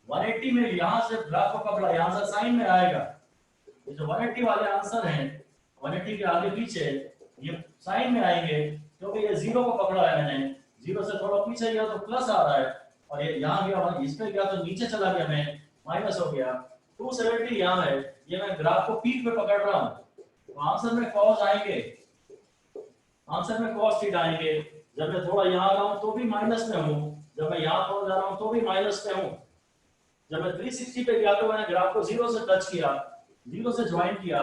180 में यहां से ग्राफ को पकड़ा, यहां से साइन में आएगा। ये जो 180 वाले आंसर हैं, 180 के आगे पीछे ये साइन में आएंगे, क्योंकि ये 0 को पकड़ा है मैंने, 0 से थोड़ा पीछे गया तो प्लस आ रहा है, और ये यहाँ गया, इस पे गया तो नीचे चला गया, मैं माइनस हो गया। 270 यहाँ है, ये मैं ग्राफ को पीक पे पकड़ रहा हूँ, तो आंसर में कॉस आएंगे, आंसर में कॉस थीटा आएंगे। जब मैं थोड़ा यहाँ आ रहा हूँ तो भी माइनस में हूँ, जब मैं यहाँ थोड़ा जा रहा हूँ तो भी माइनस में हूँ। जब मैं 360 पे गया तो मैंने ग्राफ को 0 से टच किया, 0 से ज्वाइन किया,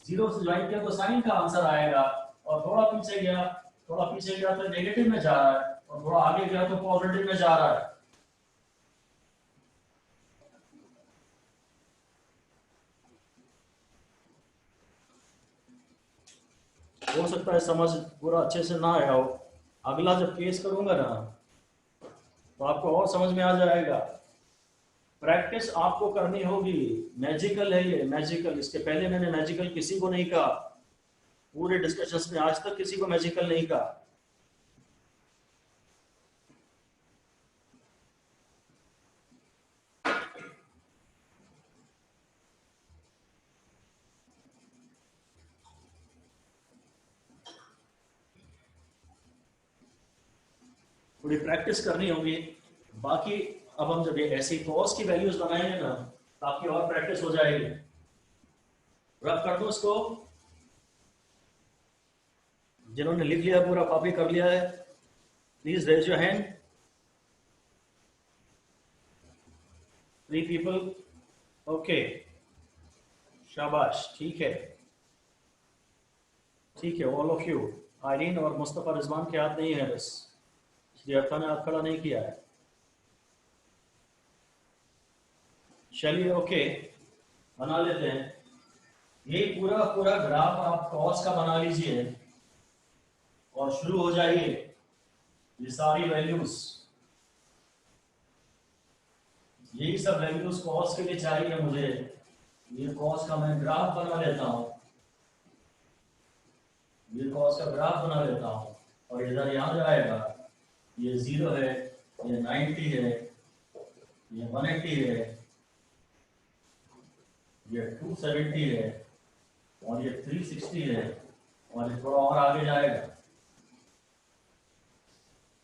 0 से ज्वाइन किया तो साइन का आंसर आएगा। और थोड़ा पीछे गया, थोड़ा पीछे गया तो नेगेटिव में जा रहा है, और थोड़ा आगे गया तो पॉजिटिव में जा रहा है। हो सकता है समझ पूरा अच्छे से ना आया हो, अगला जब केस करूंगा ना तो आपको और समझ में आ जाएगा। प्रैक्टिस आपको करनी होगी। मैजिकल है ये, मैजिकल। इसके पहले मैंने मैजिकल किसी को नहीं कहा, पूरे डिस्कशंस में आज तक किसी को मैजिकल नहीं कहा। थोड़ी प्रैक्टिस करनी होगी। बाकी अब हम जब ये ऐसी कॉस की वैल्यूज बनाएंगे ना, तो आपकी और प्रैक्टिस हो जाएगी। रब कर दो इसको। जिन्होंने लिख लिया, पूरा कॉपी कर लिया है, please raise your hand. 3 people, okay, शाबाश, ठीक है, ठीक है, ऑल ऑफ यू। आयरीन और मुस्तफा रिजवान के हाथ नहीं है, बस इसलिए अर्था ने हाथ खड़ा नहीं किया है। चलिए, ओके, बना लेते हैं। ये पूरा पूरा ग्राफ आप कॉस का बना लीजिए और शुरू हो जाइए। ये सारी वैल्यूज, यही सब वैल्यूज कॉस के लिए चाहिए मुझे। ये कॉस का मैं ग्राफ बना लेता हूं, ये कॉस का ग्राफ बना लेता हूं और इधर यहां जाएगा। ये 0 है, ये 90 है, ये 180 है, ये 270 है और ये 360 है और ये थोड़ा और आगे जाएगा।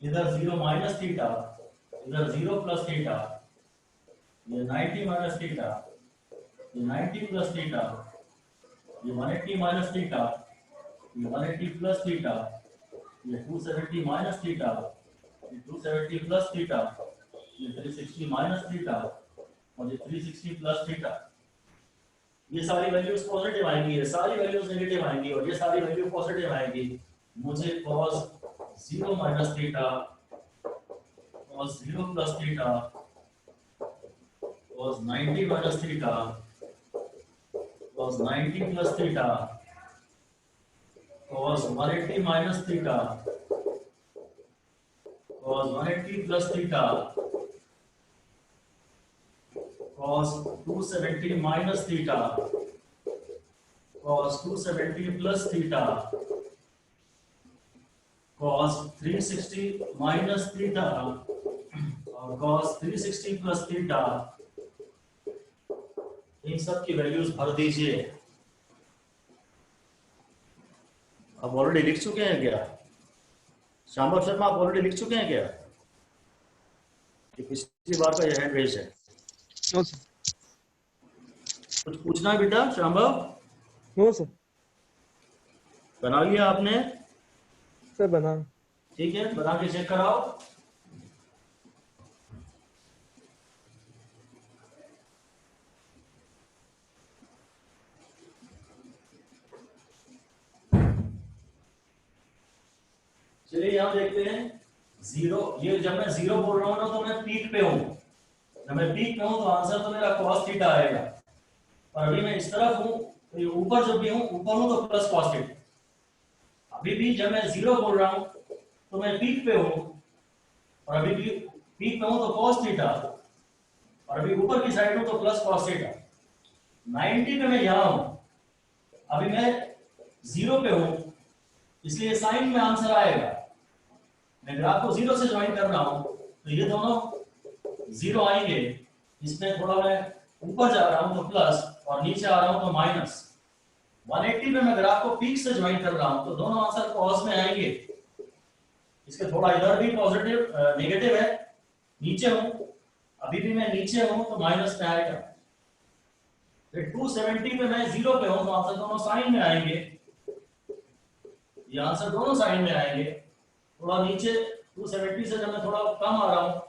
इधर 0 माइनस थीटा, इधर 0 प्लस थीटा, ये 90 माइनस थीटा, ये 90 प्लस थीटा, ये 180 माइनस थीटा, ये 180 प्लस थीटा, ये 270 माइनस थीटा, ये 270 प्लस थीटा, ये 360 माइनस थीटा और ये 360 प्लस थीटा। ये सारी वैल्यूज पॉजिटिव आएंगी, ये सारी वैल्यूज नेगेटिव आएंगी और ये सारी वैल्यू पॉजिटिव आएंगी। मुझे cos 0 minus theta, cos 0 plus theta, cos 90 minus theta, cos 90 plus theta, cos 180 minus theta, cos 180 plus theta, cos 270 minus theta, cos 270 plus theta, cos 360 minus theta और cos 360 प्लस थीटा। इन सब की वैल्यूज भर दीजिए। आप ऑलरेडी लिख चुके हैं क्या? श्यामल शर्मा, आप ऑलरेडी लिख चुके हैं क्या? कि पिछली बार का ये हैंड रेज है? No sir. कुछ पूछना है बेटा श्यामल? No sir. बना लिया आपने? सर बना। ठीक है, बना के चेक कराओ। चलिए यहां देखते हैं 0। ये जब मैं 0 बोल रहा हूं ना, तो मैं पीक पे हूं। जब मैं पीक पे हूं तो आंसर तो मेरा cos थीटा आएगा। और अभी मैं इस तरफ हूं, तो ये ऊपर जब भी हूं, ऊपर हूं तो प्लस cos थीटा। अभी भी जब मैं 0 बोल रहा हूं तो मैं पीक पे हूं और अभी भी पीक पे हूं तो cos थीटा और अभी ऊपर की साइड हूं तो प्लस cos थीटा। 90 पे मैं यहां हूं, अभी मैं 0 पे हूं, इसलिए साइन में आंसर आएगा। मैं ग्राफ को 0 से ज्वाइन कर रहा हूं तो ये दोनों 0 आएंगे। इसमें थोड़ा मैं ऊपर जा रहा हूं तो प्लस और नीचे आ रहा हूं तो माइनस। 180 पे मैं ग्राफ को पीक से ज्वाइन कर रहा हूं तो दोनों आंसर कॉस में आएंगे। इसके थोड़ा इधर भी पॉजिटिव नेगेटिव है, नीचे हूं, अभी भी मैं नीचे हूं तो माइनस में आएगा। फिर 270 पे मैं 0 पे हूं तो आंसर दोनों साइन में आएंगे। ये आंसर दोनों साइन में आएंगे। थोड़ा नीचे 270 से जब मैं थोड़ा कम आ रहा हूं,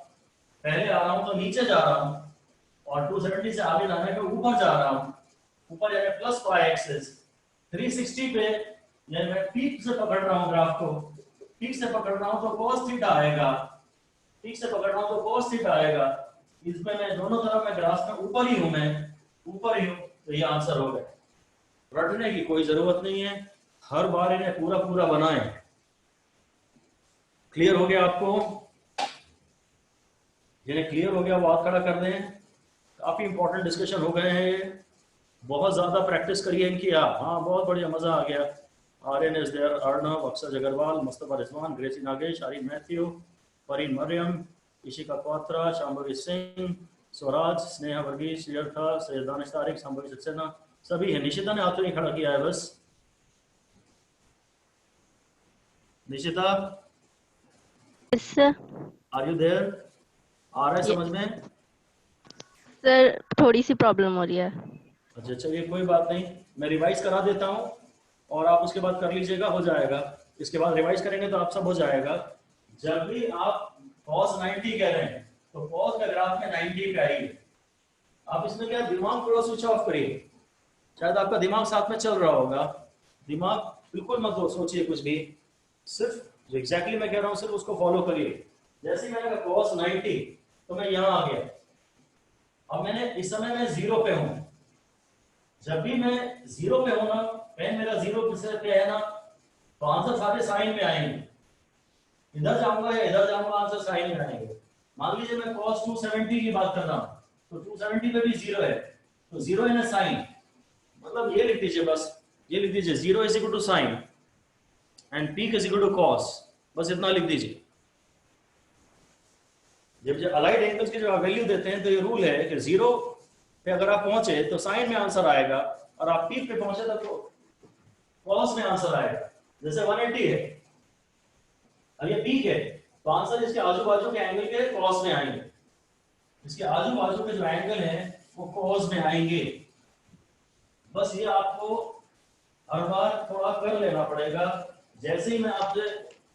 पहले आ रहा हूं तो नीचे जा रहा हूं और 270 से आगे जाने पे ऊपर जा रहा हूं। ऊपर यानी प्लस y एक्सिस। 360 पे यानी मैं पीक से पकड़ रहा हूं ग्राफ को, पीक से पकड़ रहा हूं तो cos थीटा आएगा, पीक से पकड़ रहा हूं तो cos थीटा आएगा। इसमें मैं दोनों तरफ मैं ग्राफ में ऊपर ही हूं, मैं ऊपर ही हूं, तो ये आंसर हो गया। रटने की कोई जरूरत नहीं है, हर बार इन्हें पूरा पूरा बनाएं। क्लियर हो गया आपको? जिन्हें क्लियर हो गया वो हाथ खड़ा कर दें। काफ़ी इंपॉर्टेंट डिस्कशन हो गए हैं, बहुत ज़्यादा प्रैक्टिस करिए इनकी आप। हाँ बहुत बढ़िया, मज़ा आ गया। Aryan is there, Arnav, Akshay Agarwal, Mustafa Rizwan, Gracie Nagesh, Aarin Matthew, Fareen Mariam, Ishika Kwatra, Shambhavi Singh, Swaraj, Sneha Varghese, Shriyartha, Syed Danish Tariq, Shambhavi Saxena, सभी है। निशिता ने हाथ नहीं खड़ा किया है बस। Nishita, sir are you there? आ रहा है समझ में? सर थोड़ी सी प्रॉब्लम हो रही है। अच्छा चलिए कोई बात नहीं, मैं रिवाइज करा देता हूँ और आप उसके बाद कर लीजिएगा, हो जाएगा। इसके बाद रिवाइज करेंगे तो आप सब हो जाएगा। जब भी आप cos 90 कह रहे हैं तो cos का ग्राफ में 90 पे आइए। आप इसमें क्या दिमाग पूरा स्विच ऑफ करिए, शायद आपका दिमाग साथ में चल रहा होगा। दिमाग बिल्कुल मत सोचिए कुछ भी, सिर्फ जो एग्जैक्टली मैं कह रहा हूँ सिर्फ उसको फॉलो करिए। जैसे ही मैंने कहा cos 90 तो मैं यहाँ आ गया। अब मैंने इस समय मैं 0 पे हूँ। जब भी मैं 0 पे हूँ ना, पेन मेरा 0 पे है ना, तो आंसर सारे साइन में आएंगे। इधर जाऊंगा या इधर जाऊंगा, आंसर साइन में आएंगे। मान लीजिए मैं cos 270 की बात कर रहा हूँ, तो 270 पे भी 0 है, तो 0 इन साइन, मतलब ये लिख दीजिए बस, ये लिख दीजिए 0 is equal to sine and peak is equal to cos, बस इतना लिख दीजिए। जब अलाइड एंगल्स की जो आप वैल्यू देते हैं तो ये रूल है कि 0 पे अगर आप पहुंचे तो साइन में आंसर आएगा, और आप पीक पे पहुंचे तो कॉस में आंसर आएगा। जैसे 180 है, अब ये पीक है तो आंसर इसके आजू बाजू के एंगल के कॉस में आएंगे, इसके आजू बाजू के जो एंगल है वो कॉस में आएंगे। बस ये आपको हर बार थोड़ा कर लेना पड़ेगा। जैसे ही मैं आपसे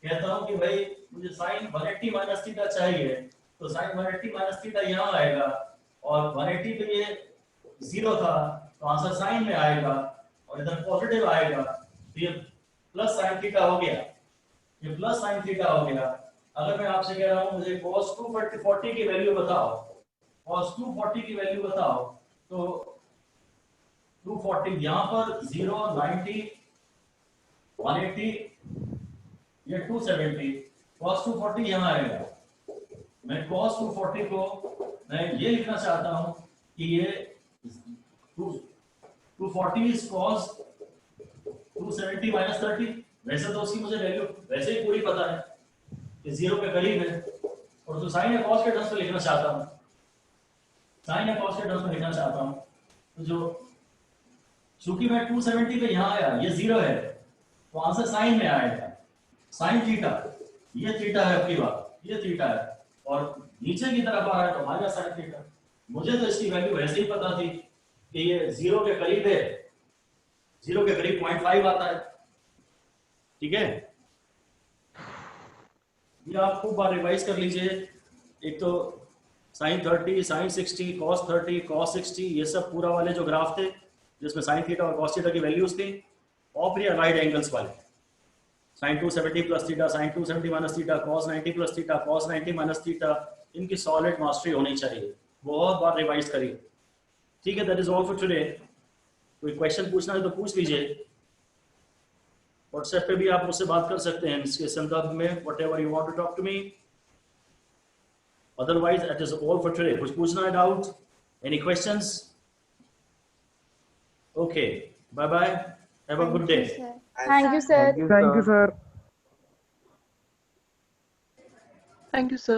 कहता हूं कि भाई मुझे साइन 180 माइनस थीटा चाहिए, तो साइन 180 माइनस थीटा यहाँ आएगा, और 180 पे ये 0 था तो आंसर साइन में आएगा, और इधर पॉजिटिव आएगा तो ये प्लस साइन थीटा हो गया, ये प्लस साइन थीटा हो गया। अगर मैं आपसे कह रहा हूं मुझे cos 240 की वैल्यू बताओ, cos 240 की वैल्यू बताओ, तो 240 यहाँ पर 0, 90, 180, ये 270, cos 240 यहाँ आएगा। मैं cos 240 को मैं ये लिखना चाहता हूं कि ये 240 इज cos 270 माइनस 30। वैसे तो उसकी मुझे वैल्यू वैसे ही पूरी पता है कि 0 के करीब है, और तो साइन या cos के टर्म्स में लिखना चाहता हूं, साइन या cos के टर्म्स में लिखना चाहता हूं, तो जो चूंकि मैं 270 पे यहाँ आया, ये 0 है तो आंसर साइन में आएगा, साइन थीटा। ये थीटा है आपकी बात, ये थीटा है, और नीचे की तरफ आ रहा है तो माइनस साइन थीटा। मुझे तो इसकी वैल्यू वैसे ही पता थी कि ये 0 के करीब है, 0 के करीब 0.5 आता है। ठीक है, ये आप खूब बार रिवाइज कर लीजिए। एक तो साइन 30, साइन 60, cos 30, cos 60, ये सब पूरा वाले जो ग्राफ थे जिसमें साइन थीटा और cos थीटा की वैल्यूज थी, और फिर राइट एंगल्स वाले sine 270 plus theta, sine 270 minus theta, cos 90 plus theta, cos 90 minus theta, इनकी सॉलिड मास्टरी होनी चाहिए। बहुत बार रिवाइज करिए। ठीक है, that is all for today. कोई क्वेश्चन पूछना है तो पूछ लीजिए। व्हाट्सएप पे भी आप मुझसे बात कर सकते हैं इसके संदर्भ में, whatever you want to talk to me. Otherwise it is all for today. कुछ पूछना है, doubt, any questions? Okay, bye bye, have a good day. Thank you, sir. Thank you, sir. Thank you, sir.